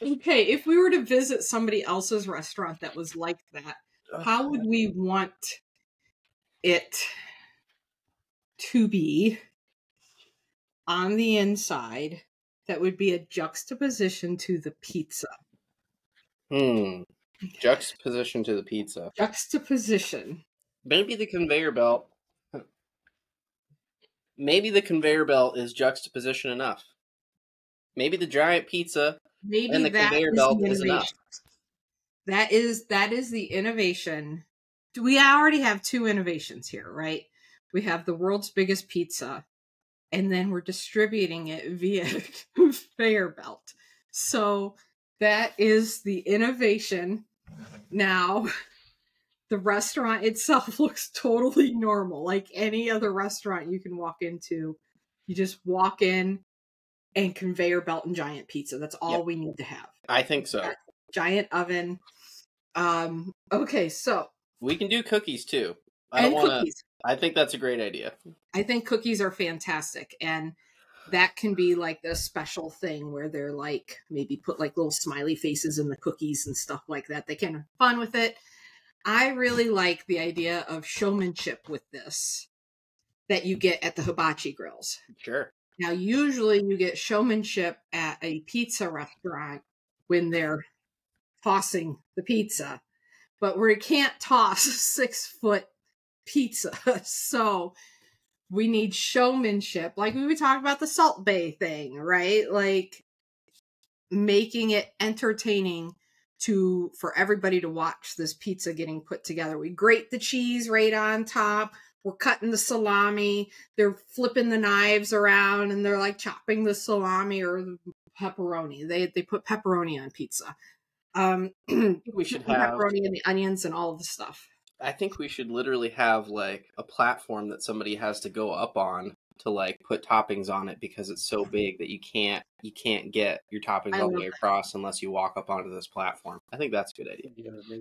[SPEAKER 1] Okay, if we were to visit somebody else's restaurant that was like that, how would we want it to be on the inside that would be a juxtaposition to the pizza?
[SPEAKER 2] Juxtaposition to the pizza.
[SPEAKER 1] Juxtaposition.
[SPEAKER 2] Maybe the conveyor belt. Maybe the conveyor belt is juxtaposition enough. Maybe the giant pizza and the conveyor belt is enough.
[SPEAKER 1] That is the innovation. We already have two innovations here, right? We have the world's biggest pizza, and then we're distributing it via conveyor belt. So that is the innovation. Now, the restaurant itself looks totally normal, like any other restaurant you can walk into. You just walk in and conveyor belt and giant pizza. That's all we need to have.
[SPEAKER 2] I think so.
[SPEAKER 1] Giant oven. Okay, so
[SPEAKER 2] we can do cookies too.
[SPEAKER 1] Cookies.
[SPEAKER 2] I think that's a great idea.
[SPEAKER 1] I think cookies are fantastic, and that can be like the special thing where they're like maybe put like little smiley faces in the cookies and stuff like that. They can have fun with it. I really like the idea of showmanship with this that you get at the hibachi grills.
[SPEAKER 2] Sure.
[SPEAKER 1] Now, usually you get showmanship at a pizza restaurant when they're tossing the pizza, but we can't toss a 6-foot pizza. So we need showmanship. Like we would talk about the Salt Bay thing, right? Like making it entertaining for everybody to watch this pizza getting put together. We grate the cheese right on top. We're cutting the salami. They're flipping the knives around and they're like chopping the salami or the pepperoni. They put pepperoni on pizza.
[SPEAKER 2] We should have
[SPEAKER 1] pepperoni and the onions and all of the stuff.
[SPEAKER 2] I think we should literally have like a platform that somebody has to go up on to like put toppings on it because it's so big that you can't you can't get your toppings
[SPEAKER 1] I
[SPEAKER 2] all the
[SPEAKER 1] love
[SPEAKER 2] way
[SPEAKER 1] that.
[SPEAKER 2] across unless you walk up onto this platform. I think that's a good idea.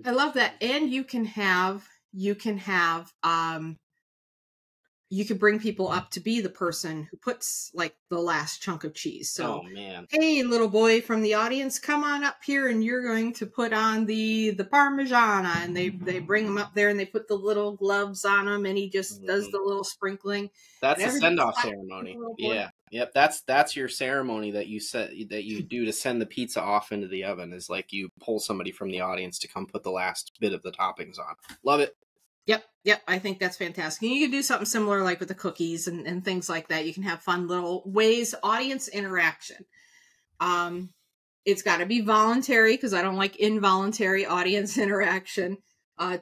[SPEAKER 1] I love that. And you can bring people up to be the person who puts like the last chunk of cheese. So,
[SPEAKER 2] Oh man.
[SPEAKER 1] hey, little boy from the audience, come on up here and you're going to put on the Parmigiana. And they bring him up there and they put the little gloves on him and he just does the little sprinkling.
[SPEAKER 2] That's
[SPEAKER 1] and
[SPEAKER 2] the send-off ceremony. Yeah. Yep. That's your ceremony that you do to send the pizza off into the oven, is like you pull somebody from the audience to come put the last bit of the toppings on. Love it.
[SPEAKER 1] Yep. I think that's fantastic. And you can do something similar like with the cookies and things like that. You can have fun little ways, audience interaction. It's got to be voluntary because I don't like involuntary audience interaction.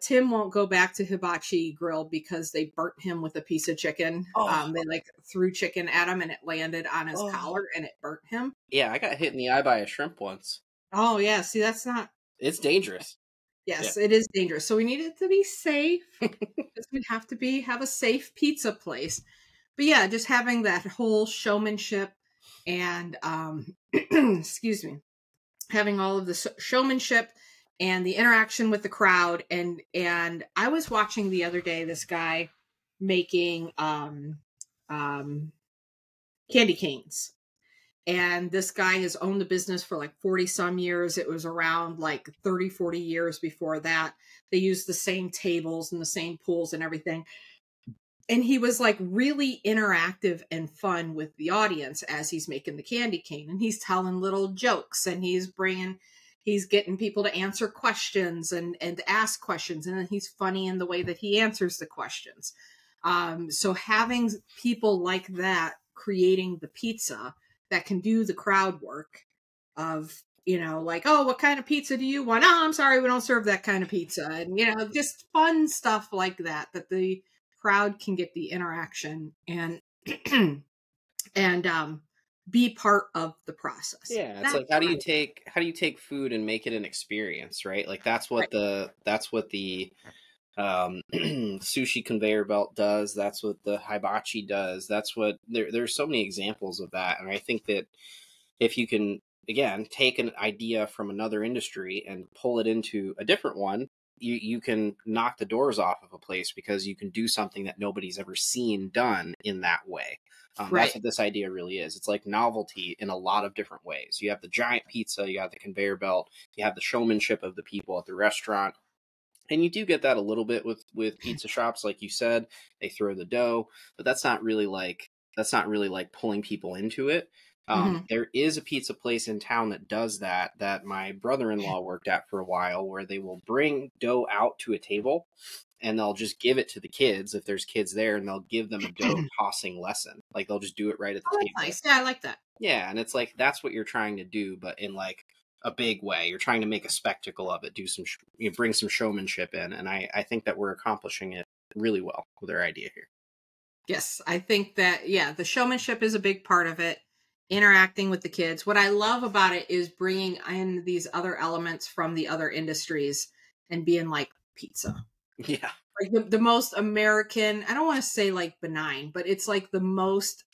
[SPEAKER 1] Tim won't go back to Hibachi Grill because they burnt him with a piece of chicken. They like threw chicken at him and it landed on his collar and it burnt him.
[SPEAKER 2] Yeah, I got hit in the eye by a shrimp once.
[SPEAKER 1] Oh yeah, see that's not.
[SPEAKER 2] It's dangerous.
[SPEAKER 1] Yes, It is dangerous. So we need it to be safe. We have to have a safe pizza place. But yeah, just having that whole showmanship and excuse me, having all of the showmanship and the interaction with the crowd. And I was watching the other day this guy making candy canes. And this guy has owned the business for like 40 some years. It was around like 30, 40 years before that. They used the same tables and the same pools and everything. And he was like really interactive and fun with the audience as he's making the candy cane. And he's telling little jokes and he's getting people to answer questions and ask questions. And then he's funny in the way that he answers the questions. So having people like that creating the pizza that can do the crowd work of, like, oh, what kind of pizza do you want? Oh, I'm sorry, we don't serve that kind of pizza. And, just fun stuff like that the crowd can get the interaction and, be part of the process.
[SPEAKER 2] Yeah. It's like, how do you take food and make it an experience, right? Like that's what the sushi conveyor belt does. That's what the hibachi does. That's what there's so many examples of that. And I think that if you can, again, take an idea from another industry and pull it into a different one, you can knock the doors off of a place because you can do something that nobody's ever seen done in that way. That's what this idea really is. It's like novelty in a lot of different ways. You have the giant pizza, you have the conveyor belt, you have the showmanship of the people at the restaurant. And you do get that a little bit with pizza shops, like you said. They throw the dough, but that's not really like pulling people into it. There is a pizza place in town that does that my brother-in-law worked at for a while, where they will bring dough out to a table and they'll just give it to the kids if there's kids there, and they'll give them a dough tossing lesson. Like they'll just do it right at the table.
[SPEAKER 1] Nice. Yeah, I like that.
[SPEAKER 2] Yeah, and it's like that's what you're trying to do, but in like a big way. You're trying to make a spectacle of it, bring some showmanship in, and I think that we're accomplishing it really well with our idea here.
[SPEAKER 1] Yes, I think that the showmanship is a big part of it. Interacting with the kids. What I love about it is bringing in these other elements from the other industries and being like pizza.
[SPEAKER 2] Yeah,
[SPEAKER 1] like the most American. I don't want to say like benign, but it's like the most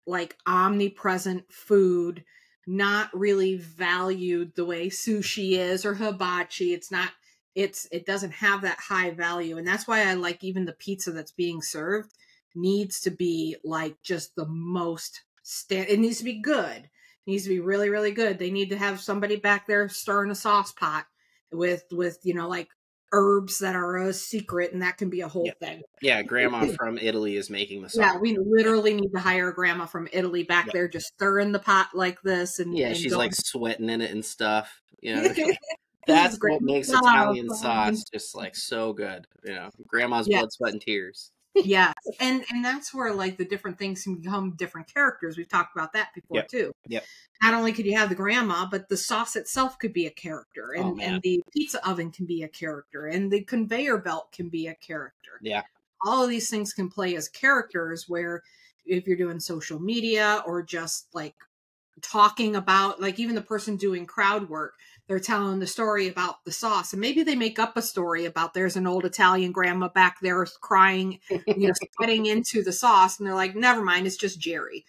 [SPEAKER 1] like omnipresent food. Not really valued the way sushi is or hibachi. It doesn't have that high value. And that's why I like even the pizza that's being served needs to be like just the most it needs to be good. It needs to be really, really good. They need to have somebody back there stirring a sauce pot with like herbs that are a secret, and that can be a whole thing.
[SPEAKER 2] Yeah, grandma from Italy is making the sauce.
[SPEAKER 1] Yeah, we literally need to hire grandma from Italy back there just stirring the pot like this. And
[SPEAKER 2] she's like sweating in it and stuff. That's what makes Italian sauce just like so good. Grandma's blood, sweat, and tears.
[SPEAKER 1] Yeah, and that's where like the different things can become different characters. We've talked about that before too.
[SPEAKER 2] Yep.
[SPEAKER 1] Not only could you have the grandma, but the sauce itself could be a character, and the pizza oven can be a character, and the conveyor belt can be a character.
[SPEAKER 2] Yeah.
[SPEAKER 1] All of these things can play as characters, where if you're doing social media or just like talking about, like, even the person doing crowd work, they're telling the story about the sauce, and maybe they make up a story about there's an old Italian grandma back there crying, spitting into the sauce, and they're like, never mind, it's just Jerry,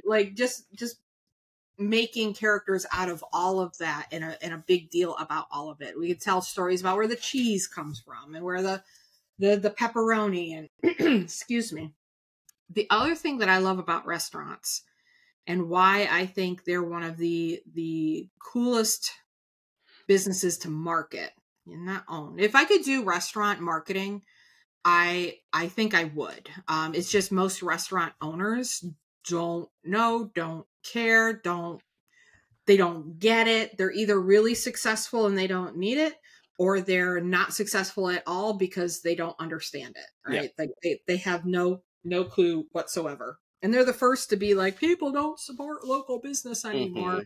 [SPEAKER 1] like just making characters out of all of that, and a big deal about all of it. We could tell stories about where the cheese comes from and where the pepperoni and excuse me. The other thing that I love about restaurants, and why I think they're one of the coolest businesses to market and not own. If I could do restaurant marketing, I think I would. It's just most restaurant owners don't know, don't care, they don't get it. They're either really successful and they don't need it, or they're not successful at all because they don't understand it. Right? Yeah. Like they have no clue whatsoever. And they're the first to be like, people don't support local business anymore. Mm-hmm.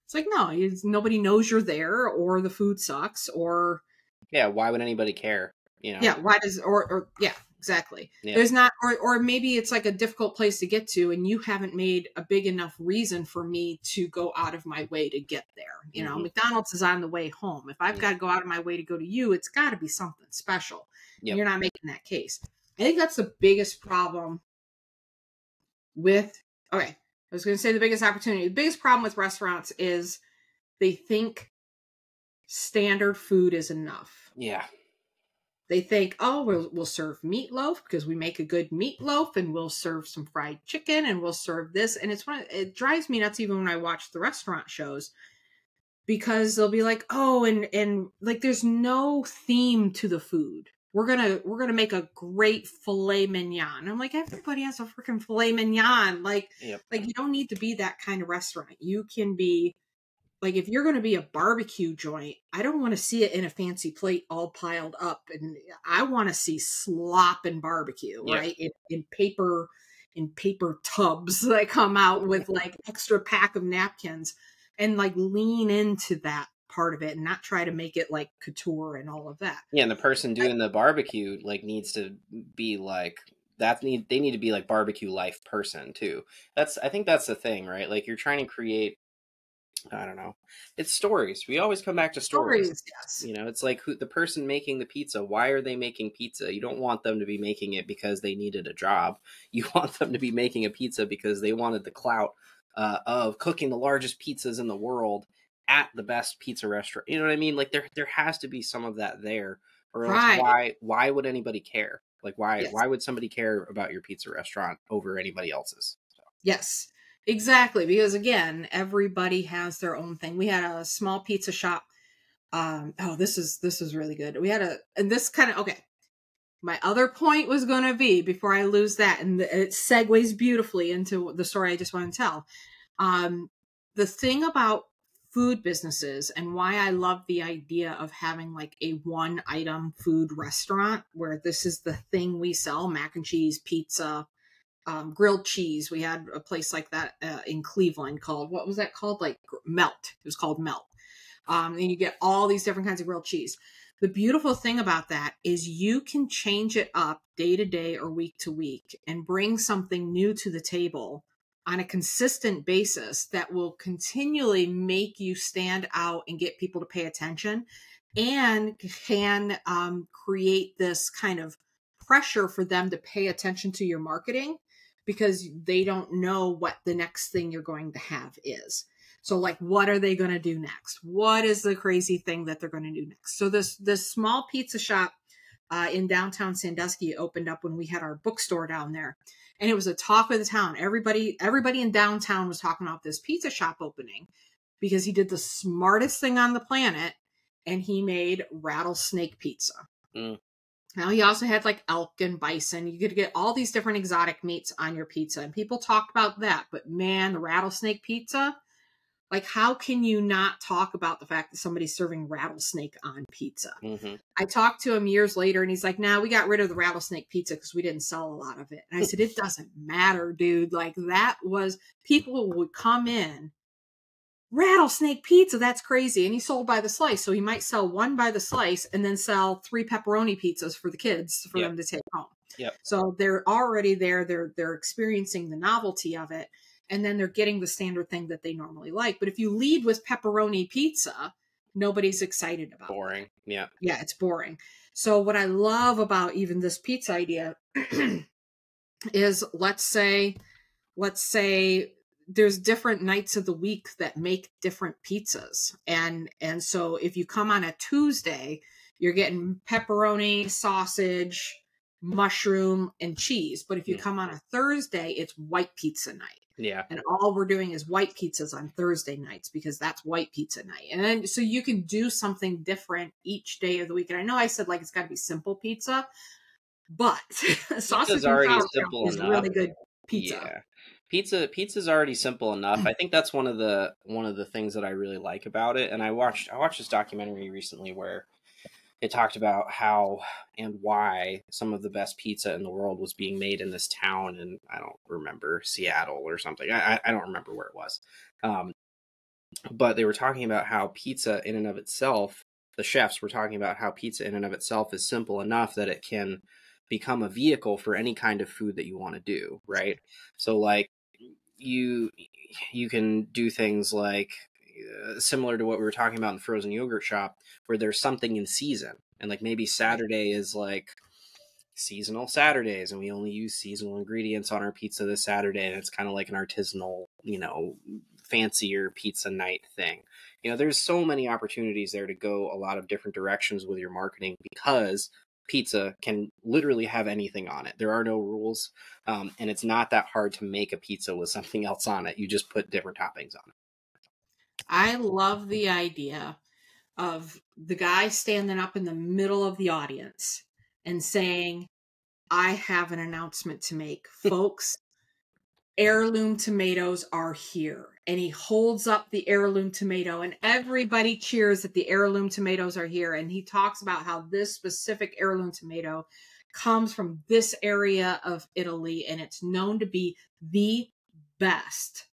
[SPEAKER 1] It's like, no, nobody knows you're there, or the food sucks, or
[SPEAKER 2] yeah, why would anybody care?
[SPEAKER 1] Yeah, why does or yeah, exactly. Yeah. There's not, or maybe it's like a difficult place to get to, and you haven't made a big enough reason for me to go out of my way to get there. Mm-hmm. McDonald's is on the way home. If I've got to go out of my way to go to you, it's got to be something special. Yep. You're not making that case. I think that's the biggest problem with, okay, I was going to say the biggest opportunity. The biggest problem with restaurants is they think standard food is enough.
[SPEAKER 2] Yeah.
[SPEAKER 1] They think, oh, we'll serve meatloaf because we make a good meatloaf, and we'll serve some fried chicken, and we'll serve this. And it drives me nuts even when I watch the restaurant shows, because they'll be like, oh, and like there's no theme to the food. We're gonna make a great filet mignon. I'm like, everybody has a freaking filet mignon. Like, yep. Like you don't need to be that kind of restaurant. You can be like, if you're going to be a barbecue joint, I don't want to see it in a fancy plate all piled up, and I want to see slop and barbecue, yep. Right? In paper tubs that come out with like extra pack of napkins, and like lean into that part of it and not try to make it like couture and all of that.
[SPEAKER 2] Yeah, and the person doing the barbecue like needs to be like they need to be like barbecue life person too. I think that's the thing, right? Like you're trying to create, I don't know, it's stories. We always come back to stories.
[SPEAKER 1] Yes.
[SPEAKER 2] It's like the person making the pizza, why are they making pizza? You don't want them to be making it because they needed a job. You want them to be making a pizza because they wanted the clout of cooking the largest pizzas in the world at the best pizza restaurant. You know what I mean? Like there has to be some of that there, or else right. Why would anybody care? Like why would somebody care about your pizza restaurant over anybody else's? So.
[SPEAKER 1] Yes, exactly. Because again, everybody has their own thing. We had a small pizza shop. This is really good. We had and this kind of, okay. My other point was going to be, before I lose that, and it segues beautifully into the story I just want to tell. The thing about food businesses, and why I love the idea of having like a one item food restaurant where this is the thing we sell: mac and cheese, pizza, grilled cheese. We had a place like that in Cleveland called, what was that called? Like Melt. It was called Melt. And you get all these different kinds of grilled cheese. The beautiful thing about that is you can change it up day to day or week to week and bring something new to the table on a consistent basis that will continually make you stand out and get people to pay attention, and can create this kind of pressure for them to pay attention to your marketing, because they don't know what the next thing you're going to have is. So like, what are they going to do next? What is the crazy thing that they're going to do next? So this small pizza shop in downtown Sandusky opened up when we had our bookstore down there. And it was a talk of the town. Everybody in downtown was talking about this pizza shop opening, because he did the smartest thing on the planet, and he made rattlesnake pizza. Mm. Now, he also had like elk and bison. You could get all these different exotic meats on your pizza, and people talked about that. But man, the rattlesnake pizza, like, how can you not talk about the fact that somebody's serving rattlesnake on pizza? Mm-hmm. I talked to him years later, and he's like, we got rid of the rattlesnake pizza because we didn't sell a lot of it. And I said, it doesn't matter, dude. Like, that was, people would come in, rattlesnake pizza, that's crazy. And he sold by the slice. So he might sell one by the slice and then sell 3 pepperoni pizzas for the kids for them to take home. Yep. So they're already there. They're experiencing the novelty of it. and then they're getting the standard thing that they normally like. But if you lead with pepperoni pizza, nobody's excited about it.
[SPEAKER 2] Boring. Yeah.
[SPEAKER 1] Yeah, it's boring. So what I love about even this pizza idea is let's say there's different nights of the week that make different pizzas. And so if you come on a Tuesday, you're getting pepperoni, sausage, mushroom, and cheese. But if you come on a Thursday, it's white pizza night.
[SPEAKER 2] Yeah.
[SPEAKER 1] And all we're doing is white pizzas on Thursday nights because that's white pizza night. And then so you can do something different each day of the week. And I know I said like it's got to be simple pizza, but sausage and
[SPEAKER 2] already
[SPEAKER 1] simple is
[SPEAKER 2] enough.
[SPEAKER 1] really good pizza.
[SPEAKER 2] Yeah. Pizza's already simple enough. I think that's one of the things that I really like about it. And I watched this documentary recently where it talked about how and why some of the best pizza in the world was being made in this town, and I don't remember, Seattle or something. I don't remember where it was. But they were talking about how pizza in and of itself, the chefs were talking about how pizza in and of itself is simple enough that it can become a vehicle for any kind of food that you want to do, right? So like you can do things like similar to what we were talking about in the frozen yogurt shop, where there's something in season, and like maybe Saturday is like seasonal Saturdays, and we only use seasonal ingredients on our pizza this Saturday, and it's kind of like an artisanal, fancier pizza night thing. There's so many opportunities there to go a lot of different directions with your marketing, because pizza can literally have anything on it. There are no rules, and it's not that hard to make a pizza with something else on it. You just put different toppings on it.
[SPEAKER 1] I love the idea of the guy standing up in the middle of the audience and saying, I have an announcement to make. Folks, heirloom tomatoes are here. And he holds up the heirloom tomato and everybody cheers that the heirloom tomatoes are here. And he talks about how this specific heirloom tomato comes from this area of Italy, and it's known to be the best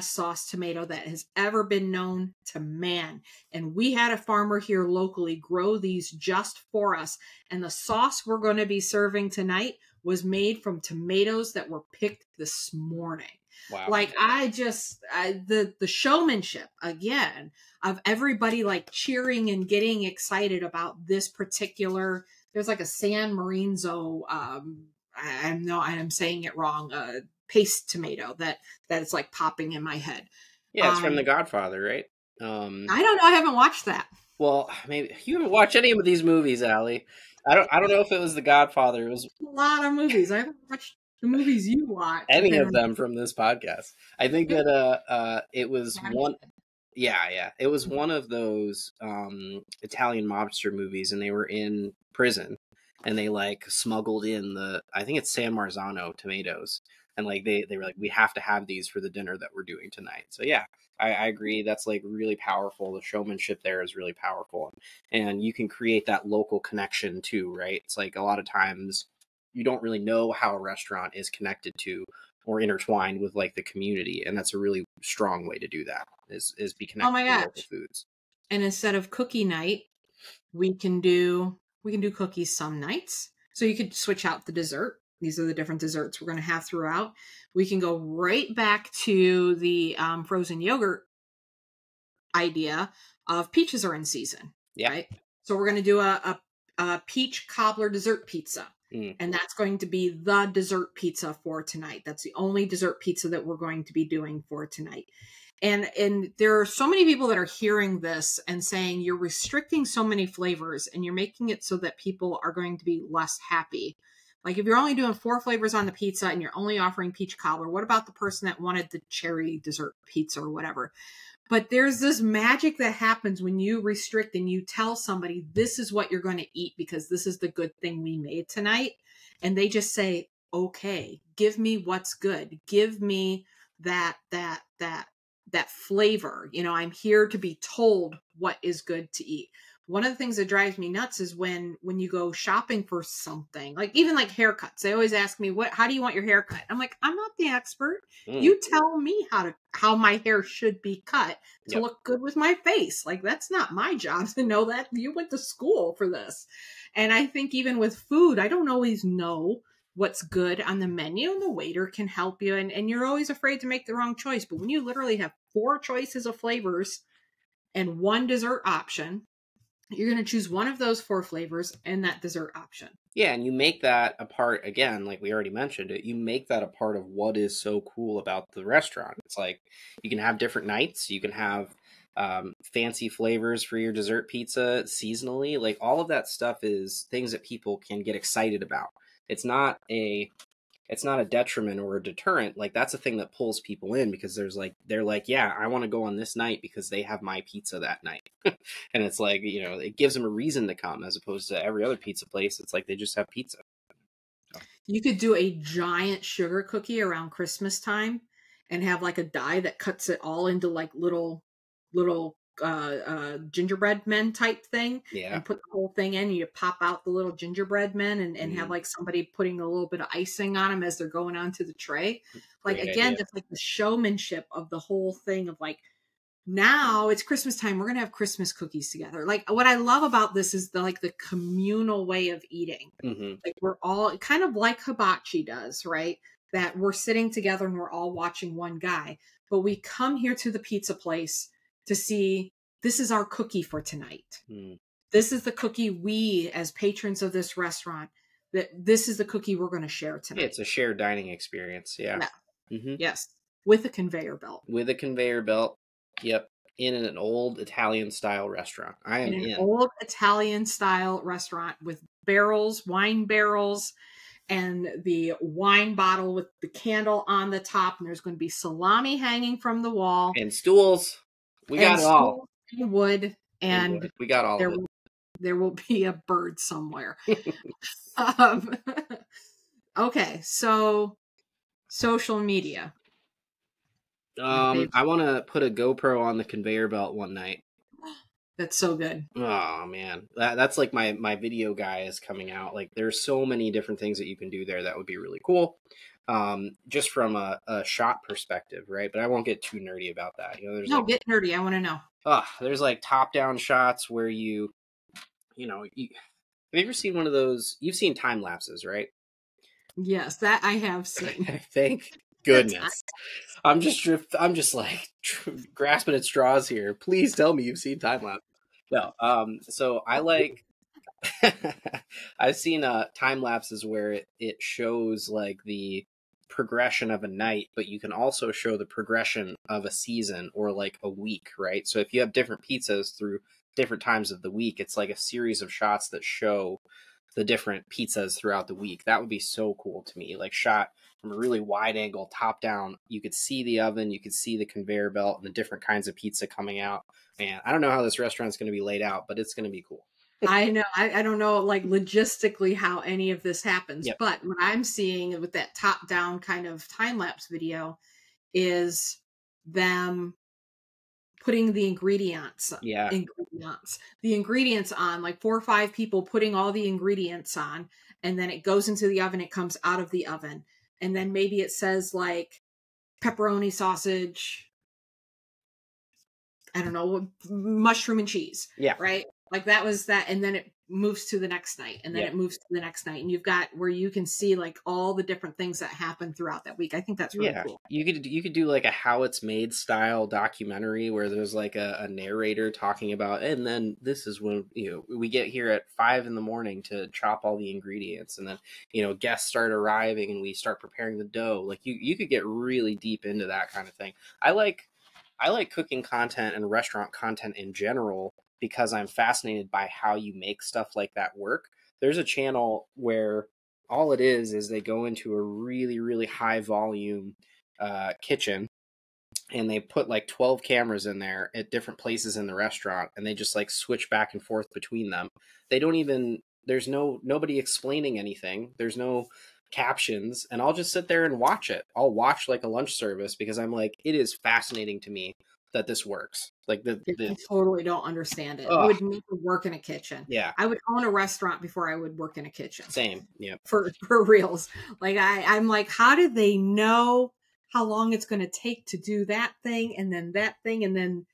[SPEAKER 1] sauce tomato that has ever been known to man. And we had a farmer here locally grow these just for us. And the sauce we're going to be serving tonight was made from tomatoes that were picked this morning.
[SPEAKER 2] Wow.
[SPEAKER 1] Like the showmanship again of everybody like cheering and getting excited about this particular, there's like a San Marinzo, I'm saying it wrong, paste tomato that is like popping in my head.
[SPEAKER 2] Yeah, it's from The Godfather, right?
[SPEAKER 1] I don't know. I haven't watched that.
[SPEAKER 2] Well, maybe you haven't watched any of these movies, Allie. I don't know if it was The Godfather. It was
[SPEAKER 1] a lot of movies. I haven't watched the movies you watch.
[SPEAKER 2] Any of them from this podcast. I think that it was one. Yeah. It was one of those Italian mobster movies, and they were in prison, and they like smuggled in I think it's San Marzano tomatoes. And like they were like, we have to have these for the dinner that we're doing tonight. So yeah, I agree. That's like really powerful. The showmanship there is really powerful. And you can create that local connection too, right? It's like a lot of times you don't really know how a restaurant is connected to or intertwined with like the community. And that's a really strong way to do that is be connected to local foods.
[SPEAKER 1] And instead of cookie night, we can do cookies some nights. So you could switch out the dessert. These are the different desserts we're going to have throughout. We can go right back to the frozen yogurt idea of peaches are in season.
[SPEAKER 2] Yeah.
[SPEAKER 1] Right? So we're going to do a peach cobbler dessert pizza. And that's going to be the dessert pizza for tonight. That's the only dessert pizza that we're going to be doing for tonight. And there are so many people that are hearing this and saying you're restricting so many flavors and you're making it so that people are going to be less happy. Like if you're only doing 4 flavors on the pizza and you're only offering peach cobbler, what about the person that wanted the cherry dessert pizza or whatever? But there's this magic that happens when you restrict and you tell somebody this is what you're going to eat because this is the good thing we made tonight. And they just say, okay, give me what's good. Give me that flavor. I'm here to be told what is good to eat. One of the things that drives me nuts is when you go shopping for something, like even like haircuts. They always ask me, how do you want your hair cut? I'm like, I'm not the expert. You tell me how my hair should be cut to look good with my face. Like that's not my job to know that. You went to school for this. And I think even with food, I don't always know what's good on the menu, and the waiter can help you. And you're always afraid to make the wrong choice. But when you literally have 4 choices of flavors and 1 dessert option, you're going to choose one of those 4 flavors and that dessert option.
[SPEAKER 2] Yeah, and you make that a part, again, like we already mentioned it, you make that a part of what is so cool about the restaurant. It's like you can have different nights, you can have fancy flavors for your dessert pizza seasonally. Like all of that stuff is things that people can get excited about. It's not a detriment or a deterrent. Like that's a thing that pulls people in because they're like, yeah, I want to go on this night because they have my pizza that night. And it's like, it gives them a reason to come as opposed to every other pizza place. It's like they just have pizza.
[SPEAKER 1] You could do a giant sugar cookie around Christmas time and have like a die that cuts it all into like little gingerbread men type thing.
[SPEAKER 2] Yeah.
[SPEAKER 1] And put the whole thing in. You pop out the little gingerbread men and have like somebody putting a little bit of icing on them as they're going onto the tray. Like
[SPEAKER 2] Great
[SPEAKER 1] again,
[SPEAKER 2] idea.
[SPEAKER 1] just like the showmanship of the whole thing of like, now it's Christmas time. We're going to have Christmas cookies together. Like what I love about this is the communal way of eating.
[SPEAKER 2] Mm-hmm.
[SPEAKER 1] Like we're all kind of like hibachi does, right? That we're sitting together and we're all watching one guy, but we come here to the pizza place to see, this is our cookie for tonight. Mm. This is the cookie we, as patrons of this restaurant, this is the cookie we're going to share tonight.
[SPEAKER 2] It's a shared dining experience. Yeah.
[SPEAKER 1] Mm-hmm. Yes. With a conveyor belt.
[SPEAKER 2] Yep. In an old Italian style restaurant. I am in.
[SPEAKER 1] An old Italian style restaurant with barrels, wine barrels, and the wine bottle with the candle on the top. And there's going to be salami hanging from the wall.
[SPEAKER 2] And stools. We got it all.
[SPEAKER 1] And wood. And wood.
[SPEAKER 2] We got all of it.
[SPEAKER 1] There will be a bird somewhere. Okay. So social media.
[SPEAKER 2] I want to put a GoPro on the conveyor belt one night.
[SPEAKER 1] That's so good.
[SPEAKER 2] Oh man, that's like my video guy is coming out. Like there's so many different things that you can do there that would be really cool. Just from a shot perspective, right? But I won't get too nerdy about that.
[SPEAKER 1] Get nerdy. I want to know.
[SPEAKER 2] There's like top-down shots where have you ever seen one of those? You've seen time lapses, right?
[SPEAKER 1] Yes, that I have seen.
[SPEAKER 2] Thank goodness. I'm just like grasping at straws here. Please tell me you've seen time lapse. No. So I like I've seen time lapses where it shows like the progression of a night, but you can also show the progression of a season or like a week, right? So if you have different pizzas through different times of the week, it's like a series of shots that show the different pizzas throughout the week. That would be so cool to me. Like shot from a really wide angle, top down, you could see the oven, you could see the conveyor belt and the different kinds of pizza coming out. Man, I don't know how this restaurant's going to be laid out, but it's going to be cool.
[SPEAKER 1] I know. I don't know, like logistically how any of this happens,
[SPEAKER 2] Yep.
[SPEAKER 1] But what I'm seeing with that top down kind of time lapse video is them putting the ingredients on, like 4 or 5 people putting all the ingredients on, and then it goes into the oven, it comes out of the oven. And then maybe it says like pepperoni sausage, I don't know, mushroom and cheese.
[SPEAKER 2] Yeah.
[SPEAKER 1] Right. Like that was that. And then it moves to the next night, and then it moves to the next night. And you've got where you can see like all the different things that happen throughout that week. I think that's really cool.
[SPEAKER 2] You could do like a How It's Made style documentary where there's like a narrator talking about, and then this is when, we get here at 5 a.m. to chop all the ingredients. And then, guests start arriving and we start preparing the dough. Like you could get really deep into that kind of thing. I like cooking content and restaurant content in general, because I'm fascinated by how you make stuff like that work. There's a channel where all it is they go into a really, really high volume kitchen, and they put like 12 cameras in there at different places in the restaurant, and they just like switch back and forth between them. There's nobody explaining anything. There's no captions, and I'll just sit there and watch it. I'll watch like a lunch service because I'm like, it is fascinating to me that this works. Like I
[SPEAKER 1] totally don't understand it. I would never work in a kitchen.
[SPEAKER 2] Yeah.
[SPEAKER 1] I would own a restaurant before I would work in a kitchen.
[SPEAKER 2] Same. Yeah.
[SPEAKER 1] For reals. Like I'm like, how do they know how long it's going to take to do that thing and then that thing? And then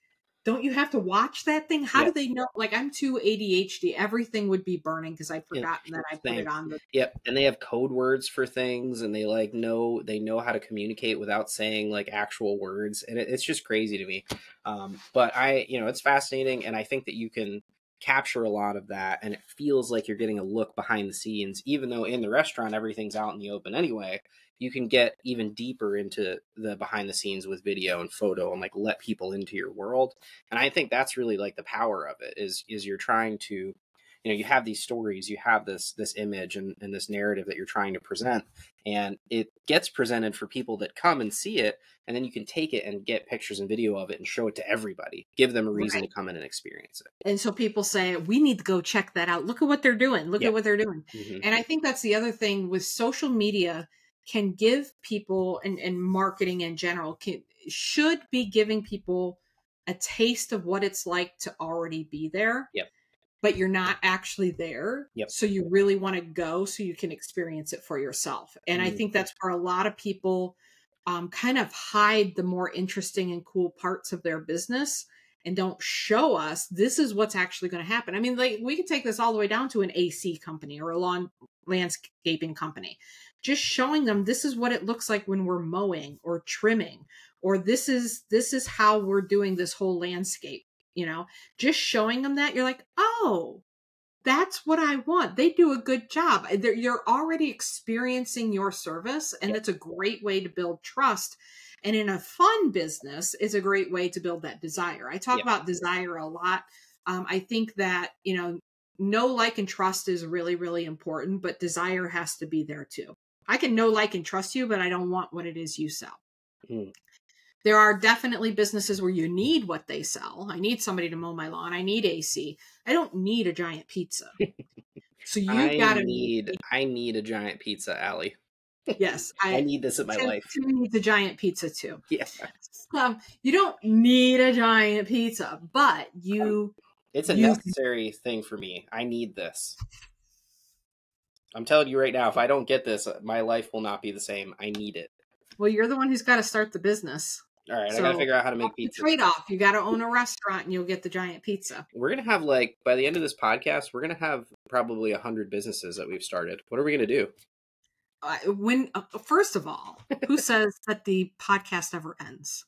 [SPEAKER 1] don't you have to watch that thing? How
[SPEAKER 2] Yeah.
[SPEAKER 1] do they know? Like, I'm too ADHD. Everything would be burning because I'd forgotten that I put it on the.
[SPEAKER 2] Yep. And they have code words for things, and they know how to communicate without saying like actual words. And it's just crazy to me. But it's fascinating. And I think that you can capture a lot of that, and it feels like you're getting a look behind the scenes, even though in the restaurant, everything's out in the open anyway. You can get even deeper into the behind the scenes with video and photo and like let people into your world. And I think that's really like the power of it is you're trying to, you have these stories, you have this image and this narrative that you're trying to present, and it gets presented for people that come and see it. And then you can take it and get pictures and video of it and show it to everybody, give them a reason to come in and experience it.
[SPEAKER 1] And so people say, we need to go check that out. Look at what they're doing. Look at what they're doing. Mm-hmm. And I think that's the other thing with social media can give people and marketing in general should be giving people a taste of what it's like to already be there.
[SPEAKER 2] Yep.
[SPEAKER 1] But you're not actually there.
[SPEAKER 2] Yep.
[SPEAKER 1] So you really want to go so you can experience it for yourself. And I think that's where a lot of people kind of hide the more interesting and cool parts of their business and don't show us this is what's actually going to happen. I mean, like we could take this all the way down to an AC company or a lawn landscaping company. Just showing them this is what it looks like when we're mowing or trimming, or this is how we're doing this whole landscape. Just showing them that, you're like, oh, that's what I want. They do a good job. You're already experiencing your service, and that's a great way to build trust. And in a fun business, is a great way to build that desire. I talk about desire a lot. I think that, know, like, and trust is really, really important, but desire has to be there too. I can know, like, and trust you, but I don't want what it is you sell. Mm. There are definitely businesses where you need what they sell. I need somebody to mow my lawn. I need AC. I don't need a giant pizza. So you gotta
[SPEAKER 2] I need a giant pizza, Allie.
[SPEAKER 1] Yes.
[SPEAKER 2] I need this in my life.
[SPEAKER 1] Tim needs a giant pizza too.
[SPEAKER 2] Yeah.
[SPEAKER 1] You don't need a giant pizza, but
[SPEAKER 2] it's a necessary thing for me. I need this. I'm telling you right now, if I don't get this, my life will not be the same. I need it.
[SPEAKER 1] Well, you're the one who's got to start the business.
[SPEAKER 2] All right, so I got to figure out how to make pizza.
[SPEAKER 1] Trade-off. You got to own a restaurant and you'll get the giant pizza.
[SPEAKER 2] We're going to have by the end of this podcast, we're going to have probably 100 businesses that we've started. What are we going to
[SPEAKER 1] do? First of all, who says that the podcast ever ends?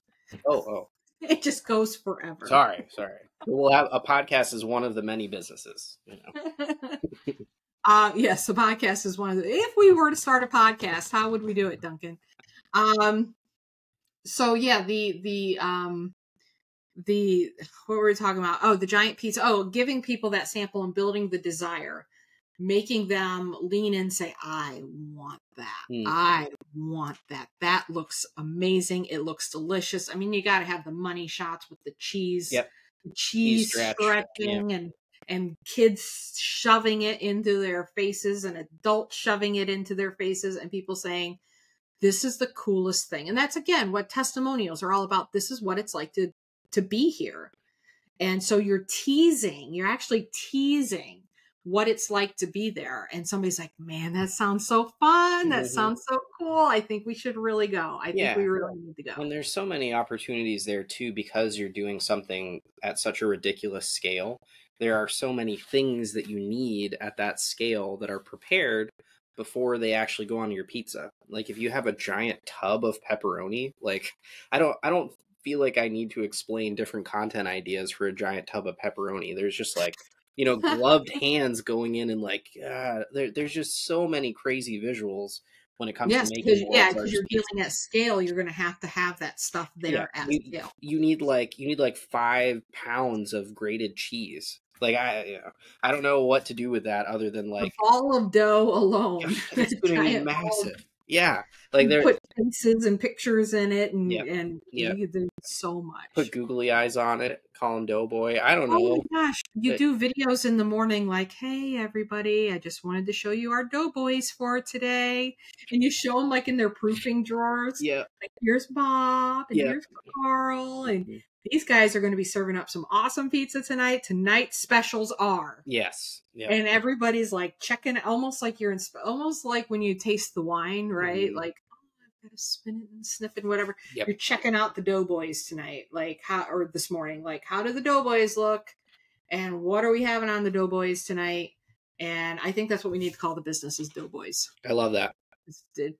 [SPEAKER 2] Oh.
[SPEAKER 1] It just goes forever.
[SPEAKER 2] Sorry. We'll have a podcast is one of the many businesses.
[SPEAKER 1] Yes, the podcast is one of the. If we were to start a podcast, how would we do it, Duncan? So yeah, the what were we talking about? Oh, the giant pizza. Oh, giving people that sample and building the desire, making them lean in and say, I want that. I want that. That looks amazing. It looks delicious. I mean, you got to have the money shots with the cheese, the cheese stretching and kids shoving it into their faces and adults shoving it into their faces and people saying, this is the coolest thing. And that's, again, what testimonials are all about. This is what it's like to be here. And so you're actually teasing what it's like to be there. And somebody's like, man, that sounds so fun. That sounds so cool. I think we should really go. I think we really need to go.
[SPEAKER 2] And there's so many opportunities there too, because you're doing something at such a ridiculous scale. There are so many things that you need at that scale that are prepared before they actually go on your pizza. Like if you have a giant tub of pepperoni, like I don't feel like I need to explain different content ideas for a giant tub of pepperoni. There's just gloved hands going in and there's just so many crazy visuals when it comes to making.
[SPEAKER 1] Because you're dealing at scale, you're going to have that stuff there at scale.
[SPEAKER 2] You need 5 pounds of grated cheese. I don't know what to do with that other than
[SPEAKER 1] a ball of dough alone.
[SPEAKER 2] It's going to be massive. Yeah, they're
[SPEAKER 1] put faces and pictures in it, and there's so much.
[SPEAKER 2] Put googly eyes on it. Call him Doughboy. I don't know.
[SPEAKER 1] Oh my gosh, you do videos in the morning, like, "Hey everybody, I just wanted to show you our Doughboys for today," and you show them in their proofing drawers.
[SPEAKER 2] Yeah,
[SPEAKER 1] here's Bob and here's Carl, and these guys are going to be serving up some awesome pizza tonight. Tonight's specials are.
[SPEAKER 2] Yes. Yep.
[SPEAKER 1] And everybody's checking, almost like you're almost like when you taste the wine, right? gotta spin it and sniff it and whatever.
[SPEAKER 2] Yep.
[SPEAKER 1] You're checking out the Doughboys tonight, like or this morning, like how do the Doughboys look, and what are we having on the Doughboys tonight? And I think that's what we need to call the business is Doughboys.
[SPEAKER 2] I love that.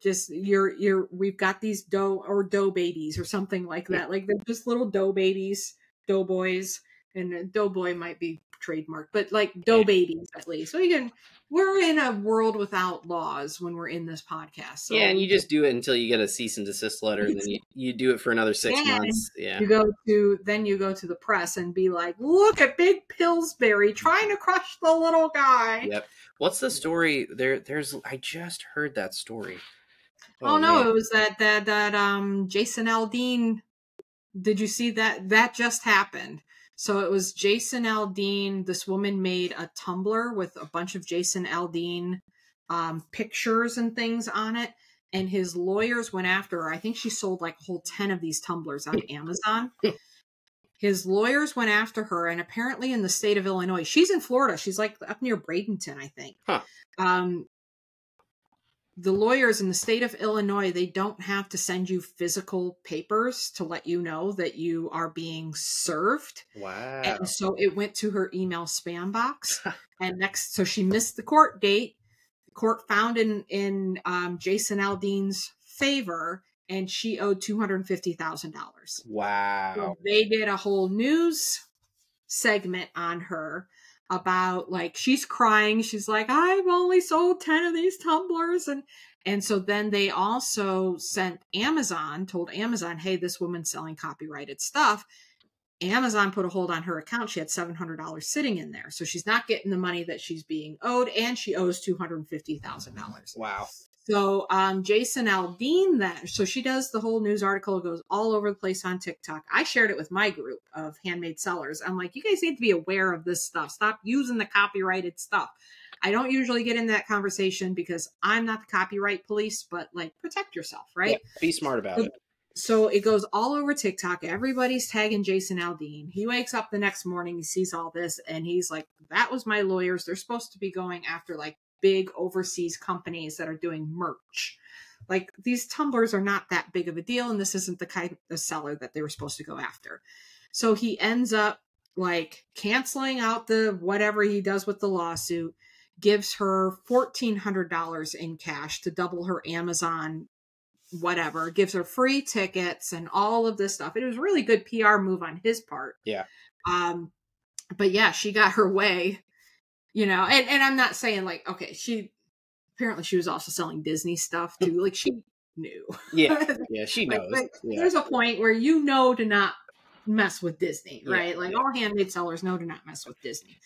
[SPEAKER 1] Just we've got these dough babies or something like that. Like they're just little dough babies, Doughboys, and Doughboy might be trademark, but like dough babies at least. So we're in a world without laws when we're in this podcast. So
[SPEAKER 2] and you just do it until you get a cease and desist letter, and then you do it for another 6 months. Yeah.
[SPEAKER 1] You go to the press and be like, look at Big Pillsbury trying to crush the little guy.
[SPEAKER 2] Yep. What's the story? I just heard that story.
[SPEAKER 1] Oh no, man. It was that Jason Aldean. Did you see that? That just happened. So it was Jason Aldean. This woman made a tumbler with a bunch of Jason Aldean pictures and things on it. And his lawyers went after her. I think she sold like a whole 10 of these tumblers on Amazon. His lawyers went after her. And apparently in the state of Illinois, she's in Florida. She's like up near Bradenton, I think.
[SPEAKER 2] Huh.
[SPEAKER 1] The lawyers in the state of Illinois, they don't have to send you physical papers to let you know that you are being served.
[SPEAKER 2] Wow.
[SPEAKER 1] And so it went to her email spam box. So she missed the court date. The court found in Jason Aldean's favor, and she owed $250,000.
[SPEAKER 2] Wow.
[SPEAKER 1] So they did a whole news segment on her about like she's crying. She's like, I've only sold 10 of these tumblers. And so then they also told Amazon, hey, this woman's selling copyrighted stuff. Amazon put a hold on her account. She had $700 sitting in there. So she's not getting the money that she's being owed, and she owes $250,000.
[SPEAKER 2] Wow.
[SPEAKER 1] So Jason Aldean so she does the whole news article. It goes all over the place on TikTok. I shared it with my group of handmade sellers. I'm like, you guys need to be aware of this stuff. Stop using the copyrighted stuff. I don't usually get in that conversation because I'm not the copyright police, but like protect yourself, right?
[SPEAKER 2] Yeah, be smart about it.
[SPEAKER 1] So it goes all over TikTok. Everybody's tagging Jason Aldean. He wakes up the next morning, he sees all this, and he's like, that was my lawyers. They're supposed to be going after like big overseas companies that are doing merch. Like these tumblers are not that big of a deal, and this isn't the kind of seller that they were supposed to go after. So he ends up like canceling out the whatever he does with the lawsuit, gives her $1,400 in cash to double her Amazon whatever, gives her free tickets and all of this stuff. It was a really good PR move on his part.
[SPEAKER 2] Yeah.
[SPEAKER 1] But yeah, she got her way. You know, and I'm not saying like, okay, she was also selling Disney stuff too. Like she knew.
[SPEAKER 2] Yeah, she knows.
[SPEAKER 1] There's a point where you know to not mess with Disney, right?
[SPEAKER 2] Yeah,
[SPEAKER 1] all handmade sellers know to not mess with Disney.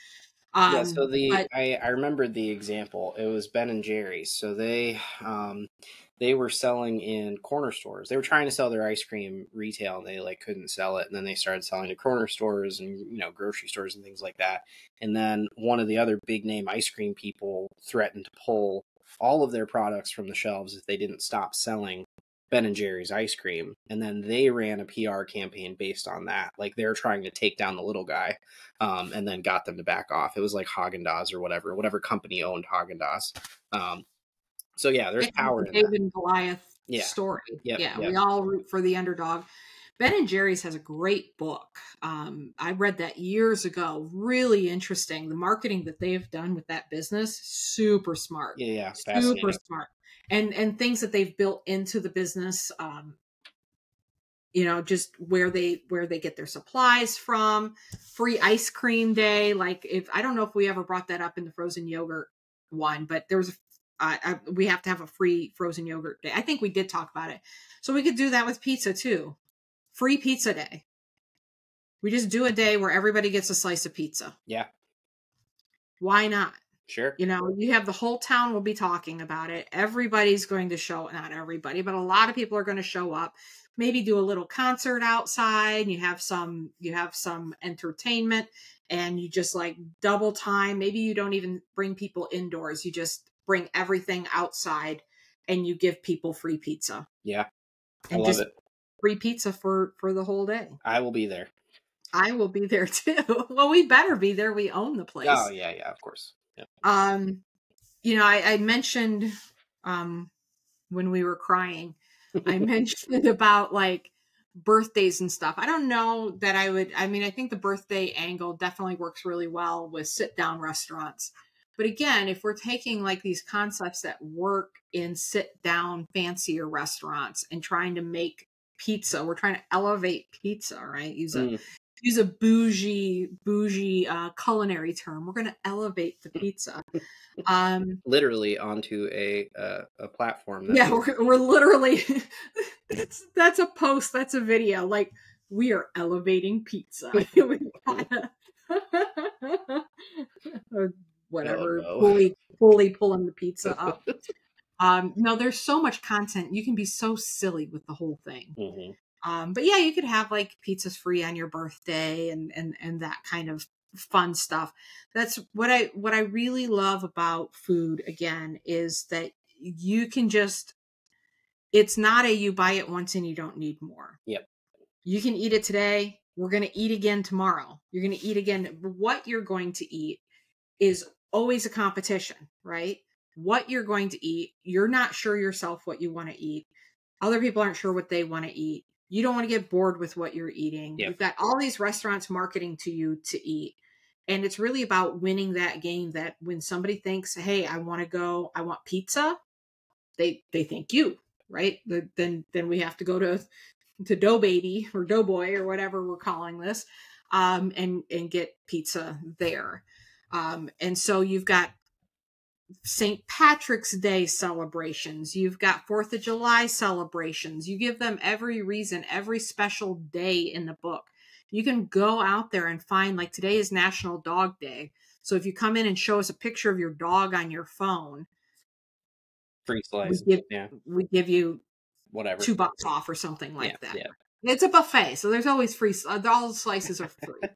[SPEAKER 2] So I remembered the example. It was Ben and Jerry's. So they were selling in corner stores. They were trying to sell their ice cream retail, and they like couldn't sell it. And then they started selling to corner stores and grocery stores and things like that. And then one of the other big name ice cream people threatened to pull all of their products from the shelves if they didn't stop selling Ben and Jerry's ice cream. And then they ran a PR campaign based on that. Like they're trying to take down the little guy, and then got them to back off. It was like Haagen-Dazs or whatever company owned Haagen-Dazs. So yeah, there's power in
[SPEAKER 1] David
[SPEAKER 2] that.
[SPEAKER 1] and Goliath story.
[SPEAKER 2] Yep.
[SPEAKER 1] We all root for the underdog. Ben and Jerry's has a great book. I read that years ago. Really interesting. The marketing that they've done with that business, super smart.
[SPEAKER 2] Yeah,
[SPEAKER 1] super smart. And things that they've built into the business, just where they get their supplies from, free ice cream day. Like I don't know if we ever brought that up in the frozen yogurt one, but there was we have to have a free frozen yogurt day. I think we did talk about it. So we could do that with pizza too. Free pizza day. We just do a day where everybody gets a slice of pizza.
[SPEAKER 2] Yeah.
[SPEAKER 1] Why not?
[SPEAKER 2] Sure.
[SPEAKER 1] You have the whole town will be talking about it. Everybody's going to not everybody, but a lot of people are going to show up. Maybe do a little concert outside. You have some entertainment, and you just like double time. Maybe you don't even bring people indoors. You just bring everything outside, and you give people free pizza.
[SPEAKER 2] Yeah.
[SPEAKER 1] I love it. Free pizza for the whole day.
[SPEAKER 2] I will be there.
[SPEAKER 1] I will be there too. Well, we better be there. We own the place.
[SPEAKER 2] Oh yeah, of course. Yeah.
[SPEAKER 1] I mentioned when we were crying I mentioned about like birthdays and stuff. I don't know that I think the birthday angle definitely works really well with sit down restaurants. But again, if we're taking like these concepts that work in sit down fancier restaurants and trying to make pizza, we're trying to elevate pizza, right? Use a bougie culinary term. We're going to elevate the pizza.
[SPEAKER 2] Literally onto a platform.
[SPEAKER 1] Yeah, we're literally, that's a post, that's a video. Like, we are elevating pizza. Or whatever, fully pulling the pizza up. No, there's so much content. You can be so silly with the whole thing. But yeah, you could have like pizzas free on your birthday and that kind of fun stuff. That's what I really love about food, again, is that you can just, it's not you buy it once and you don't need more.
[SPEAKER 2] Yep.
[SPEAKER 1] You can eat it today. We're going to eat again tomorrow. You're going to eat again. What you're going to eat is always a competition, right? What you're going to eat, you're not sure yourself what you want to eat. Other people aren't sure what they want to eat. You don't want to get bored with what you're eating.
[SPEAKER 2] Yep.
[SPEAKER 1] You've got all these restaurants marketing to you to eat. And it's really about winning that game, that when somebody thinks, hey, I want pizza, they think you, right? Then we have to go to Dough Baby or Doughboy or whatever we're calling this, and get pizza there. And so you've got St. Patrick's Day celebrations. You've got 4th of July celebrations. You give them every reason, every special day in the book. You can go out there and find, like, today is National Dog Day. So if you come in and show us a picture of your dog on your phone,
[SPEAKER 2] free slice.
[SPEAKER 1] We give you
[SPEAKER 2] whatever,
[SPEAKER 1] $2 off or something like that.
[SPEAKER 2] Yeah.
[SPEAKER 1] It's a buffet, so there's always free. All slices are free.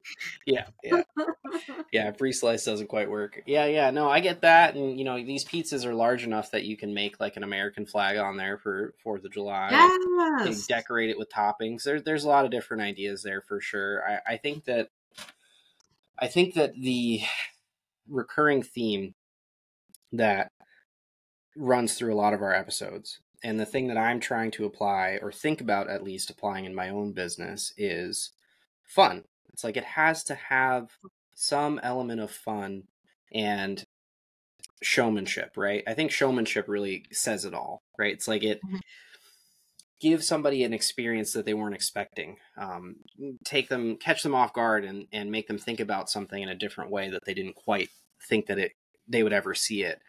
[SPEAKER 2] Yeah. Free slice doesn't quite work. Yeah. No, I get that, and these pizzas are large enough that you can make like an American flag on there for 4th of July.
[SPEAKER 1] Yes.
[SPEAKER 2] You decorate it with toppings. There's a lot of different ideas there for sure. I think that the recurring theme that runs through a lot of our episodes, and the thing that I'm trying to apply, or think about at least applying in my own business, is fun. It's like it has to have some element of fun and showmanship, right? I think showmanship really says it all, right? It's like it gives somebody an experience that they weren't expecting. Catch them off guard and make them think about something in a different way that they didn't quite think that they would ever see it.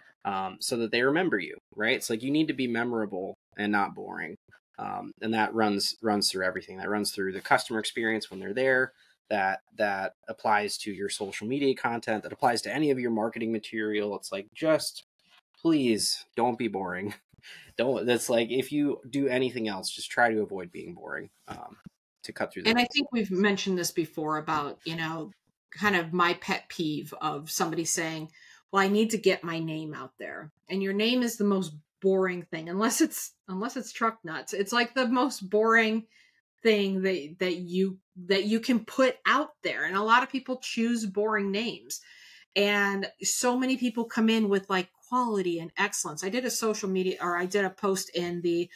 [SPEAKER 2] So that they remember you, right? It's like you need to be memorable and not boring. And that runs through everything. That runs through the customer experience when they're there. That applies to your social media content. That applies to any of your marketing material. It's like, just please don't be boring. That's like, if you do anything else, just try to avoid being boring, to cut through.
[SPEAKER 1] And I think we've mentioned this before about, kind of my pet peeve of somebody saying, well, I need to get my name out there. And your name is the most boring thing, unless it's truck nuts. It's like the most boring thing that you can put out there. And a lot of people choose boring names. And so many people come in with like quality and excellence. I did a post in the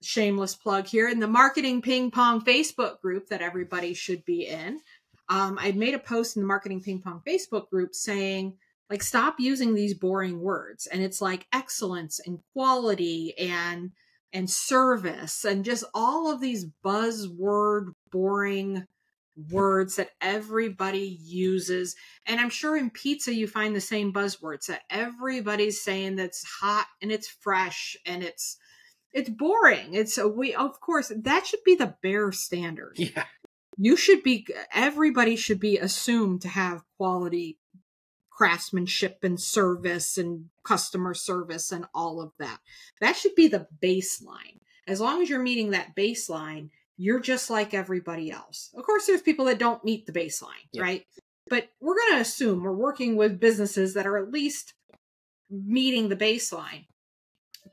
[SPEAKER 1] shameless plug here in the Marketing Ping Pong Facebook group that everybody should be in. I made a post in the Marketing Ping Pong Facebook group saying, like, stop using these boring words. And it's like excellence and quality and service and just all of these buzzword boring words that everybody uses. And I'm sure in pizza you find the same buzzwords that everybody's saying, that's hot and it's fresh and it's boring. Of course, that should be the bare standard.
[SPEAKER 2] Yeah.
[SPEAKER 1] Everybody should be assumed to have quality craftsmanship and service and customer service and all of that. That should be the baseline. As long as you're meeting that baseline, you're just like everybody else. Of course, there's people that don't meet the baseline, right? But we're going to assume we're working with businesses that are at least meeting the baseline.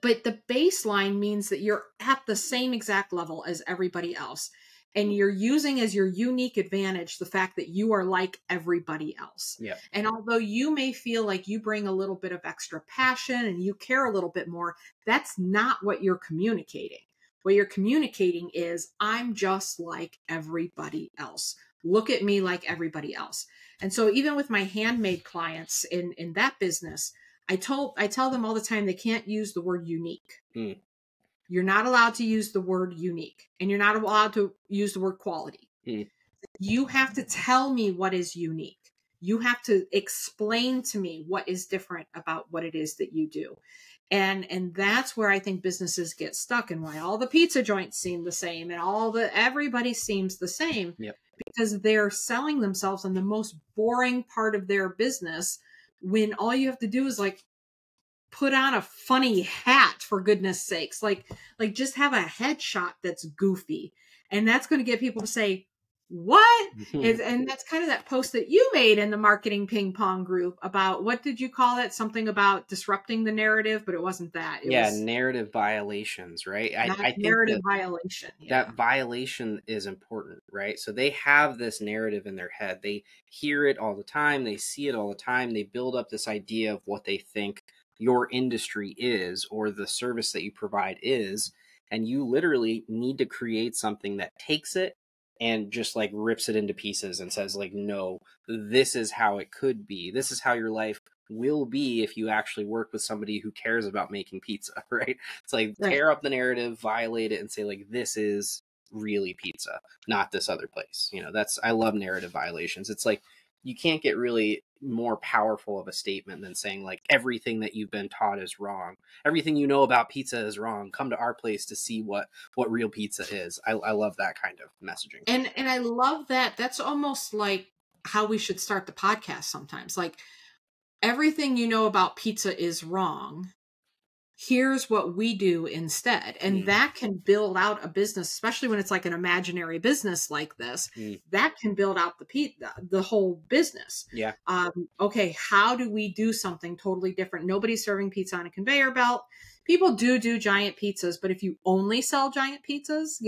[SPEAKER 1] But the baseline means that you're at the same exact level as everybody else. And you're using as your unique advantage the fact that you are like everybody else.
[SPEAKER 2] Yeah.
[SPEAKER 1] And although you may feel like you bring a little bit of extra passion and you care a little bit more, that's not what you're communicating. What you're communicating is, I'm just like everybody else. Look at me like everybody else. And so even with my handmade clients in that business, I tell them all the time, they can't use the word unique.
[SPEAKER 2] Mm.
[SPEAKER 1] You're not allowed to use the word unique, and you're not allowed to use the word quality.
[SPEAKER 2] Mm.
[SPEAKER 1] You have to tell me what is unique. You have to explain to me what is different about what it is that you do. And that's where I think businesses get stuck, and why all the pizza joints seem the same and everybody seems the same.
[SPEAKER 2] Yep.
[SPEAKER 1] Because they're selling themselves on the most boring part of their business, when all you have to do is like put on a funny hat, for goodness sakes. Like just have a headshot that's goofy, and that's going to get people to say, what? And that's kind of that post that you made in the Marketing Ping Pong group about, what did you call it? Something about disrupting the narrative, but it wasn't that. It was
[SPEAKER 2] narrative violations, right? I think
[SPEAKER 1] narrative violation. Yeah.
[SPEAKER 2] that violation is important, right? So they have this narrative in their head. They hear it all the time. They see it all the time. They build up this idea of what they think your industry is, or the service that you provide is. And you literally need to create something that takes it and just like rips it into pieces and says like, no, this is how it could be. This is how your life will be if you actually work with somebody who cares about making pizza, right? It's like, tear up the narrative, violate it, and say like, this is really pizza, not this other place. I love narrative violations. It's like, you can't get really more powerful of a statement than saying like, everything that you've been taught is wrong. Everything you know about pizza is wrong. Come to our place to see what real pizza is. I love that kind of messaging.
[SPEAKER 1] And I love that. That's almost like how we should start the podcast sometimes. Like, everything you know about pizza is wrong. Here's what we do instead. And that can build out a business, especially when it's like an imaginary business like this. That can build out the whole business.
[SPEAKER 2] Yeah.
[SPEAKER 1] Okay, how do we do something totally different? Nobody's serving pizza on a conveyor belt. People do giant pizzas, but if you only sell giant pizzas,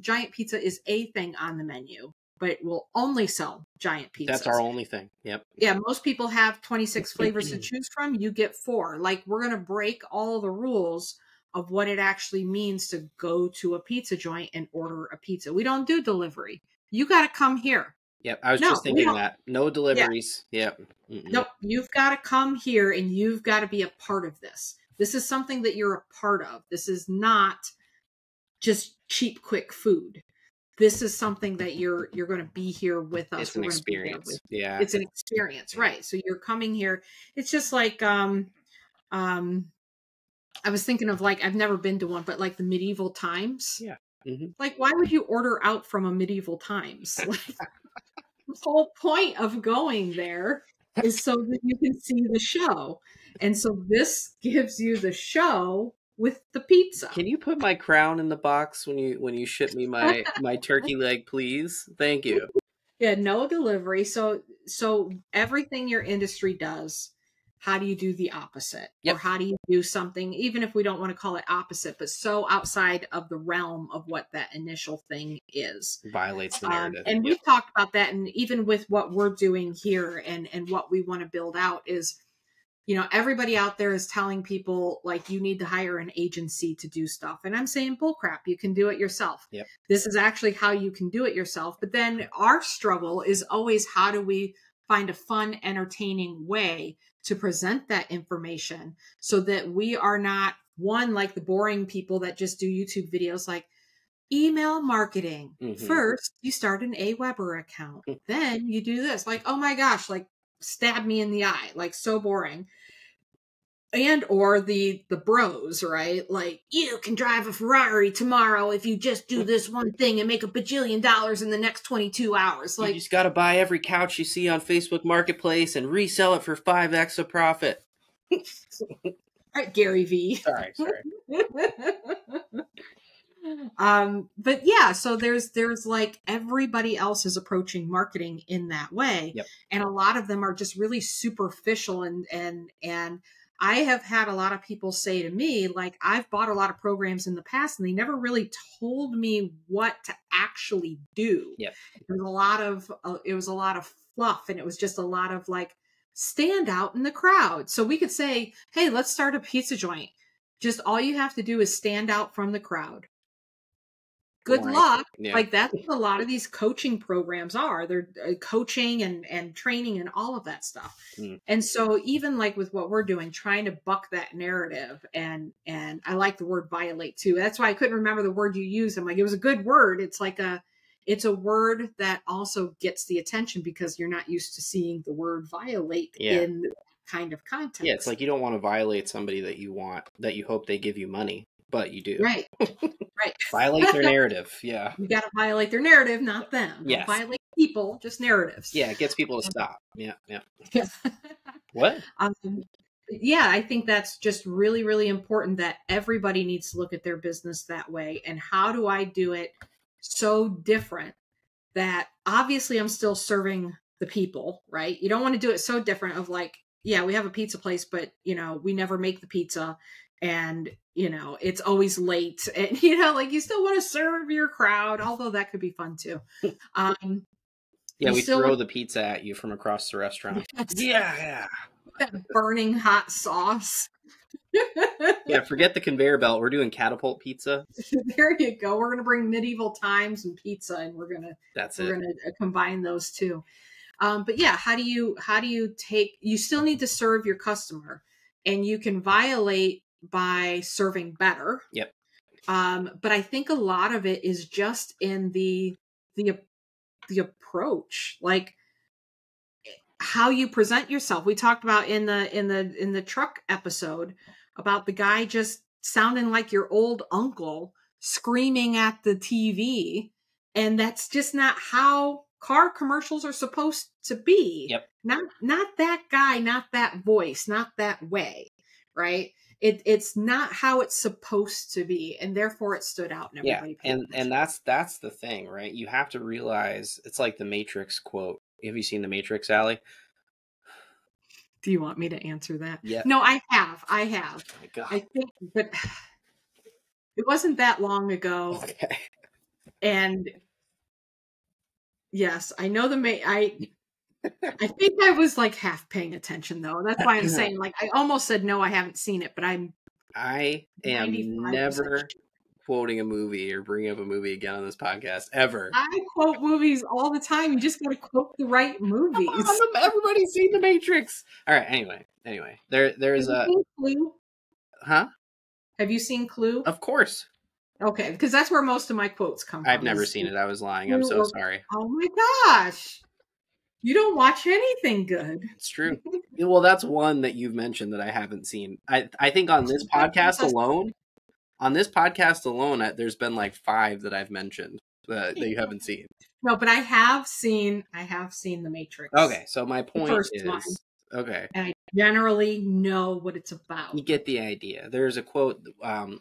[SPEAKER 1] giant pizza is a thing on the menu, but we'll only sell giant pizzas.
[SPEAKER 2] That's our only thing. Yep.
[SPEAKER 1] Yeah, most people have 26 flavors to choose from. You get 4. Like, we're going to break all the rules of what it actually means to go to a pizza joint and order a pizza. We don't do delivery. You got to come here.
[SPEAKER 2] Yep, I was just thinking that. No deliveries. Yeah. Yep.
[SPEAKER 1] Nope, you've got to come here, and you've got to be a part of this. This is something that you're a part of. This is not just cheap, quick food. This is something that you're going to be here with us.
[SPEAKER 2] It's an experience. Yeah.
[SPEAKER 1] It's an experience, right? So you're coming here. It's just like, I was thinking of, like, I've never been to one, but like the medieval times.
[SPEAKER 2] Yeah.
[SPEAKER 1] Like, why would you order out from a medieval times? Like, the whole point of going there is so that you can see the show. And so this gives you the show with the pizza.
[SPEAKER 2] Can you put my crown in the box when you ship me my turkey leg, please? Thank you.
[SPEAKER 1] Yeah, no delivery. So everything your industry does, how do you do the opposite?
[SPEAKER 2] Yep.
[SPEAKER 1] Or how do you do something, even if we don't want to call it opposite, but so outside of the realm of what that initial thing is?
[SPEAKER 2] Violates the narrative.
[SPEAKER 1] And we've talked about that, and even with what we're doing here and what we want to build out is, everybody out there is telling people, like, you need to hire an agency to do stuff. And I'm saying, bullcrap, you can do it yourself.
[SPEAKER 2] Yep.
[SPEAKER 1] This is actually how you can do it yourself. But then our struggle is always, how do we find a fun, entertaining way to present that information so that we are not, one, like the boring people that just do YouTube videos, like email marketing. First, you start an AWeber account. Then you do this. Like, oh my gosh, like, stab me in the eye, like, so boring. And or the bros, right? Like, you can drive a Ferrari tomorrow if you just do this one thing and make $1 bajillion in the next 22 hours. Like,
[SPEAKER 2] you just got to buy every couch you see on Facebook Marketplace and resell it for 5x of profit.
[SPEAKER 1] All right, Gary V.
[SPEAKER 2] Sorry.
[SPEAKER 1] But yeah, so there's like, everybody else is approaching marketing in that way.
[SPEAKER 2] Yep.
[SPEAKER 1] And a lot of them are just really superficial, and I have had a lot of people say to me, like, I've bought a lot of programs in the past and they never really told me what to actually do.
[SPEAKER 2] Yep.
[SPEAKER 1] It was a lot of fluff, and it was just a lot of like, stand out in the crowd. So we could say, hey, let's start a pizza joint. Just all you have to do is stand out from the crowd. good luck.
[SPEAKER 2] Yeah.
[SPEAKER 1] Like that's what a lot of these coaching programs are. They're coaching and training and all of that stuff. And so even like with what we're doing, trying to buck that narrative, and I like the word violate too. That's why I couldn't remember the word you used. I'm like, it was a good word. It's a word that also gets the attention because you're not used to seeing the word violate in kind of context.
[SPEAKER 2] Yeah, it's like you don't want to violate somebody that you hope they give you money, but you do.
[SPEAKER 1] Right. Right.
[SPEAKER 2] Violate their narrative. Yeah.
[SPEAKER 1] You got to violate their narrative, not them.
[SPEAKER 2] Yes.
[SPEAKER 1] Don't violate people, just narratives.
[SPEAKER 2] Yeah, it gets people to stop. Yeah. What?
[SPEAKER 1] Yeah, I think that's just really, really important that everybody needs to look at their business that way. And how do I do it so different that obviously I'm still serving the people, right? You don't want to do it so different of like, yeah, we have a pizza place, but we never make the pizza. And, it's always late and, like you still want to serve your crowd, although that could be fun too.
[SPEAKER 2] Yeah, we throw the pizza at you from across the restaurant. Yeah.
[SPEAKER 1] That burning hot sauce.
[SPEAKER 2] Yeah, forget the conveyor belt. We're doing catapult pizza.
[SPEAKER 1] There you go. We're going to bring medieval times and pizza, and we're going to combine those two. But yeah, how do you take, you still need to serve your customer, and you can violate by serving better.
[SPEAKER 2] Yep.
[SPEAKER 1] But I think a lot of it is just in the approach, like how you present yourself. We talked about in the truck episode about the guy just sounding like your old uncle screaming at the TV, and that's just not how car commercials are supposed to be.
[SPEAKER 2] Yep.
[SPEAKER 1] Not that guy, not that voice, not that way, right? It's not how it's supposed to be, and therefore it stood out. And everybody
[SPEAKER 2] and that's the thing, right? You have to realize it's like the Matrix quote. Have you seen the Matrix, Allie?
[SPEAKER 1] Do you want me to answer that?
[SPEAKER 2] Yeah.
[SPEAKER 1] No, I have.
[SPEAKER 2] Oh my God.
[SPEAKER 1] I think, but it wasn't that long ago.
[SPEAKER 2] Okay.
[SPEAKER 1] And yes, I know I think I was like half paying attention though. That's why I'm saying, like, I almost said no, I haven't seen it, but I am
[SPEAKER 2] never quoting a movie or bringing up a movie again on this podcast ever.
[SPEAKER 1] I quote movies all the time. You just got to quote the right movies.
[SPEAKER 2] Everybody's seen The Matrix. All right. Anyway, there's a
[SPEAKER 1] Clue.
[SPEAKER 2] Huh?
[SPEAKER 1] Have you seen Clue?
[SPEAKER 2] Of course.
[SPEAKER 1] Okay, because that's where most of my quotes come from.
[SPEAKER 2] I've never seen it. I was lying. I'm so sorry.
[SPEAKER 1] Oh my gosh. You don't watch anything good.
[SPEAKER 2] It's true. Well, that's one that you've mentioned that I haven't seen. I think on this podcast alone, there's been like 5 that I've mentioned that you haven't seen.
[SPEAKER 1] No, but I have seen The Matrix.
[SPEAKER 2] Okay, so my point is,
[SPEAKER 1] one.
[SPEAKER 2] Okay,
[SPEAKER 1] and I generally know what it's about.
[SPEAKER 2] You get the idea. There's a quote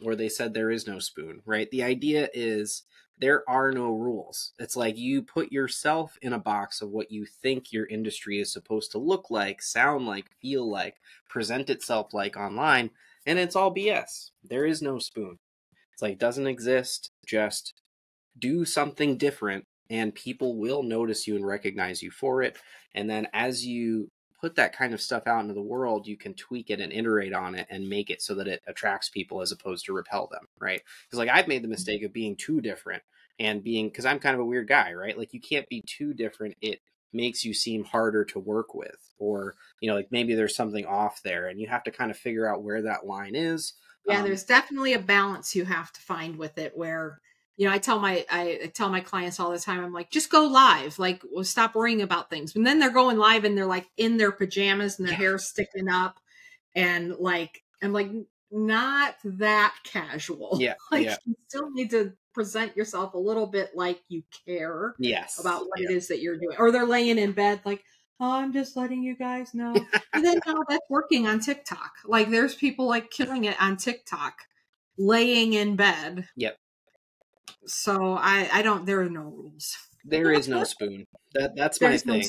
[SPEAKER 2] where they said there is no spoon, right? The idea is there are no rules. It's like you put yourself in a box of what you think your industry is supposed to look like, sound like, feel like, present itself like online, and it's all BS. There is no spoon. It's like, doesn't exist. Just do something different and people will notice you and recognize you for it. And then as you put that kind of stuff out into the world, you can tweak it and iterate on it and make it so that it attracts people as opposed to repel them, right? Because like I've made the mistake of being too different and because I'm kind of a weird guy, right? Like you can't be too different. It makes you seem harder to work with, or, like maybe there's something off there and you have to kind of figure out where that line is.
[SPEAKER 1] Yeah, there's definitely a balance you have to find with it where, I tell my clients all the time, I'm like, just go live. Like, we'll stop worrying about things. And then they're going live and they're like in their pajamas and their hair sticking up. And like, I'm like, not that casual.
[SPEAKER 2] Yeah.
[SPEAKER 1] You still need to present yourself a little bit like you care about what it is that you're doing. Or they're laying in bed like, oh, I'm just letting you guys know. And then now that's working on TikTok. Like there's people like killing it on TikTok, laying in bed.
[SPEAKER 2] Yep.
[SPEAKER 1] So there are no rules.
[SPEAKER 2] There is no spoon. That's my thing.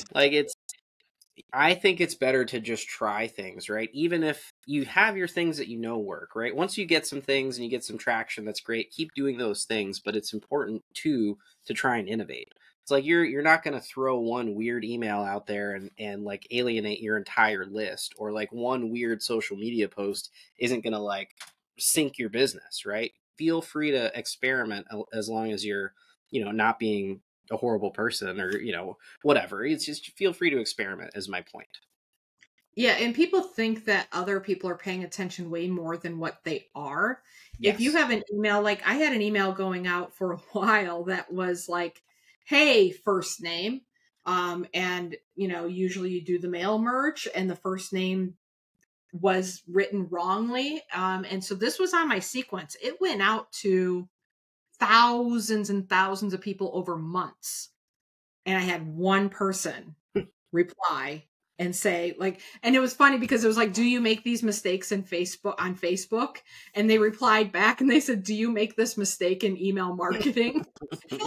[SPEAKER 2] I think it's better to just try things, right? Even if you have your things that work, right? Once you get some things and you get some traction, that's great. Keep doing those things, but it's important too to try and innovate. It's like you're not going to throw one weird email out there and like alienate your entire list, or like one weird social media post isn't going to like sink your business, right? feel free to experiment as long as you're, not being a horrible person or, whatever. It's just feel free to experiment is my point.
[SPEAKER 1] Yeah, and people think that other people are paying attention way more than what they are.
[SPEAKER 2] Yes.
[SPEAKER 1] If you have an email, like I had an email going out for a while that was like, hey, first name. And, usually you do the mail merge and the first name was written wrongly. And so this was on my sequence. It went out to thousands and thousands of people over months. And I had one person reply and say like, and it was funny because it was like, do you make these mistakes on Facebook? And they replied back and they said, do you make this mistake in email marketing? And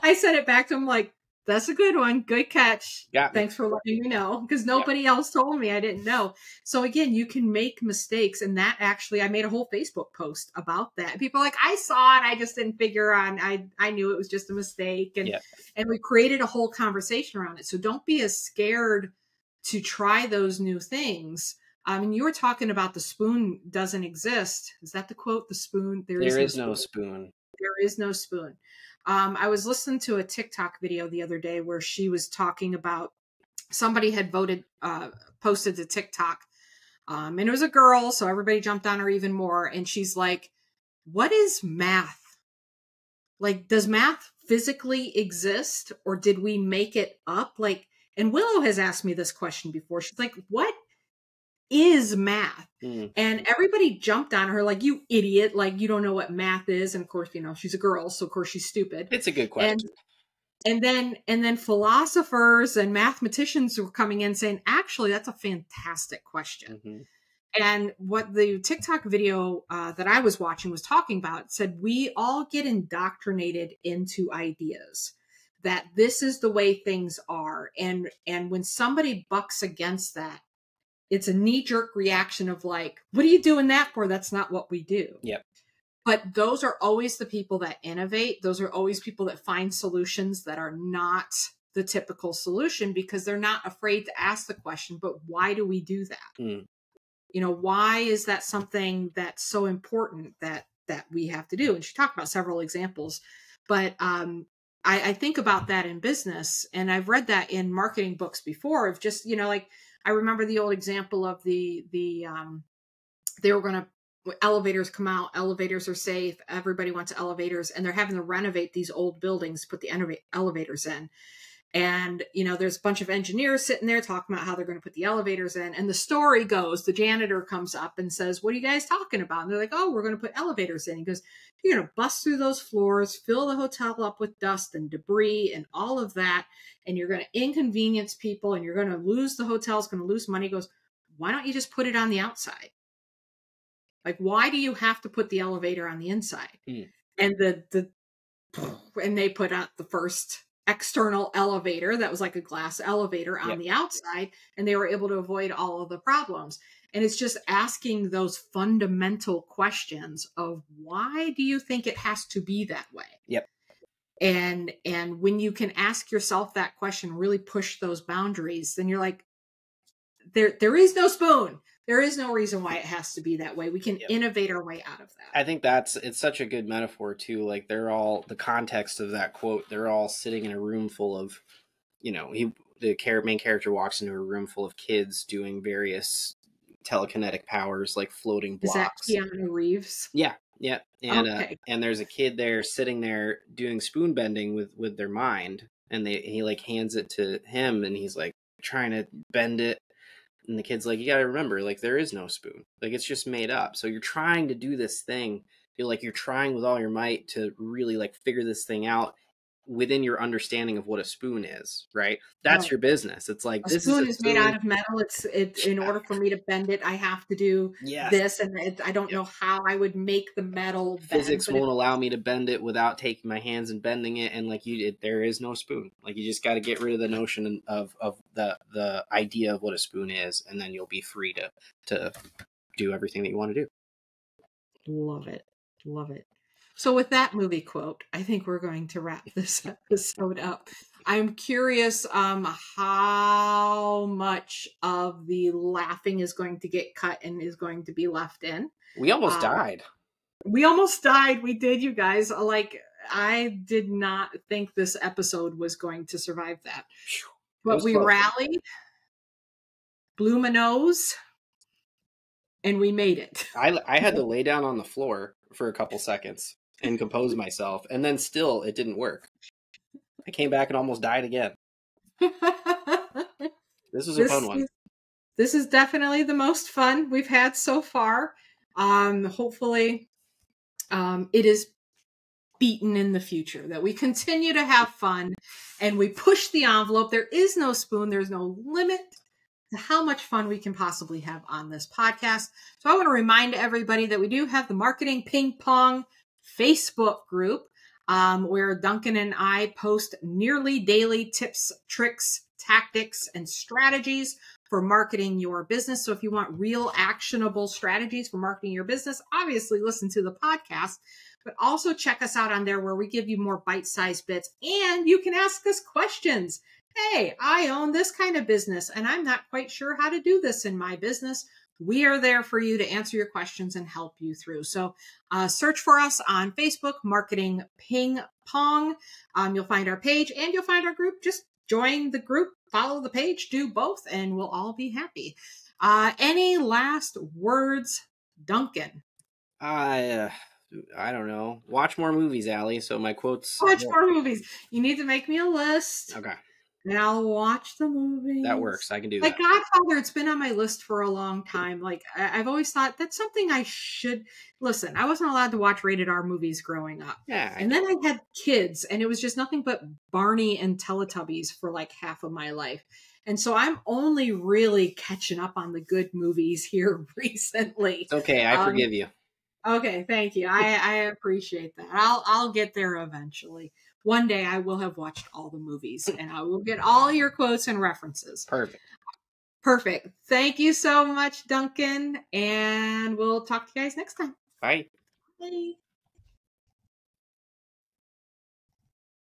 [SPEAKER 1] I said it back to them like, that's a good one. Good catch. Thanks for letting me know, because nobody else told me. I didn't know. So again, you can make mistakes. And that actually, I made a whole Facebook post about that. People are like, I saw it. I just didn't figure on, I knew it was just a mistake. And we created a whole conversation around it. So don't be as scared to try those new things. And you were talking about the spoon doesn't exist. Is that the quote? The spoon? There is no spoon. There is no spoon. I was listening to a TikTok video the other day where she was talking about somebody had posted to TikTok, and it was a girl. So everybody jumped on her even more. And she's like, what is math? Like, does math physically exist or did we make it up? Like, and Willow has asked me this question before. She's like, what is math? And everybody jumped on her like, you idiot, like you don't know what math is. And of course, she's a girl, so of course she's stupid.
[SPEAKER 2] It's a good question.
[SPEAKER 1] And then philosophers and mathematicians were coming in saying, actually, that's a fantastic question. Mm-hmm. And what the TikTok video that I was watching was talking about said, we all get indoctrinated into ideas that this is the way things are. And when somebody bucks against that, it's a knee-jerk reaction of like, what are you doing that for? That's not what we do.
[SPEAKER 2] Yep.
[SPEAKER 1] But those are always the people that innovate. Those are always people that find solutions that are not the typical solution because they're not afraid to ask the question, but why do we do that? Why is that something that's so important that we have to do? And she talked about several examples, but I think about that in business, and I've read that in marketing books before of just, like, I remember the old example of they were going to, elevators come out, elevators are safe, everybody wants elevators, and they're having to renovate these old buildings, put the elevators in. And, there's a bunch of engineers sitting there talking about how they're going to put the elevators in. And the story goes, the janitor comes up and says, what are you guys talking about? And they're like, oh, we're going to put elevators in. He goes, you're going to bust through those floors, fill the hotel up with dust and debris and all of that. And you're going to inconvenience people and you're going to lose, the hotel's going to lose money. He goes, why don't you just put it on the outside? Like, why do you have to put the elevator on the inside? And and they put out the first external elevator that was like a glass elevator on the outside, and they were able to avoid all of the problems. And it's just asking those fundamental questions of why do you think it has to be that way?
[SPEAKER 2] Yep.
[SPEAKER 1] And when you can ask yourself that question, really push those boundaries, then you're like, there is no spoon. There is no reason why it has to be that way. We can innovate our way out of that.
[SPEAKER 2] I think it's such a good metaphor too. Like, they're all, the context of that quote, they're all sitting in a room full of, the main character walks into a room full of kids doing various telekinetic powers, like floating blocks.
[SPEAKER 1] Is that Keanu Reeves?
[SPEAKER 2] Yeah. And,
[SPEAKER 1] okay.
[SPEAKER 2] And there's a kid there sitting there doing spoon bending with their mind. And he like hands it to him and he's like trying to bend it. And the kid's like, you got to remember, like, there is no spoon. Like, it's just made up. So you're trying to do this thing. Feel like you're trying with all your might to really, like, figure this thing out within your understanding of what a spoon is, right? That's your business. It's like,
[SPEAKER 1] this spoon is made out of metal. It's in order for me to bend it, I have to do this. And I don't know how I would make the metal bend.
[SPEAKER 2] Physics won't allow me to bend it without taking my hands and bending it. And like there is no spoon. Like, you just got to get rid of the notion of the idea of what a spoon is. And then you'll be free to do everything that you want to do.
[SPEAKER 1] Love it. Love it. So with that movie quote, I think we're going to wrap this episode up. I'm curious how much of the laughing is going to get cut and is going to be left in.
[SPEAKER 2] We almost died.
[SPEAKER 1] We almost died. We did, you guys. Like, I did not think this episode was going to survive that. But we rallied, blew my nose, and we made it.
[SPEAKER 2] I had to lay down on the floor for a couple seconds and compose myself, and then still it didn't work. I came back and almost died again. This was a fun one.
[SPEAKER 1] This is definitely the most fun we've had so far. Hopefully, it is beaten in the future, that we continue to have fun and we push the envelope. There is no spoon. There's no limit to how much fun we can possibly have on this podcast. So I want to remind everybody that we do have the Marketing Ping Pong Facebook group, where Duncan and I post nearly daily tips, tricks, tactics, and strategies for marketing your business. So if you want real actionable strategies for marketing your business, obviously listen to the podcast, but also check us out on there where we give you more bite-sized bits and you can ask us questions. Hey, I own this kind of business and I'm not quite sure how to do this in my business. We are there for you to answer your questions and help you through. So search for us on Facebook, Marketing Ping Pong. You'll find our page and you'll find our group. Just join the group, follow the page, do both, and we'll all be happy. Any last words, Duncan?
[SPEAKER 2] I don't know. Watch more movies, Allie. So my quotes.
[SPEAKER 1] Watch more movies. You need to make me a list.
[SPEAKER 2] Okay.
[SPEAKER 1] And I'll watch the movies.
[SPEAKER 2] That works. I can do
[SPEAKER 1] like
[SPEAKER 2] that.
[SPEAKER 1] Like Godfather, it's been on my list for a long time. Like, I've always thought that's something I should... Listen, I wasn't allowed to watch rated R movies growing up.
[SPEAKER 2] Yeah.
[SPEAKER 1] And then I had kids, and it was just nothing but Barney and Teletubbies for like half of my life. And so I'm only really catching up on the good movies here recently.
[SPEAKER 2] It's okay. I forgive you.
[SPEAKER 1] Okay, thank you. I appreciate that. I'll get there eventually. One day I will have watched all the movies and I will get all your quotes and references. Perfect. Thank you so much, Duncan. And we'll talk to you guys next time.
[SPEAKER 2] Bye.
[SPEAKER 1] Bye.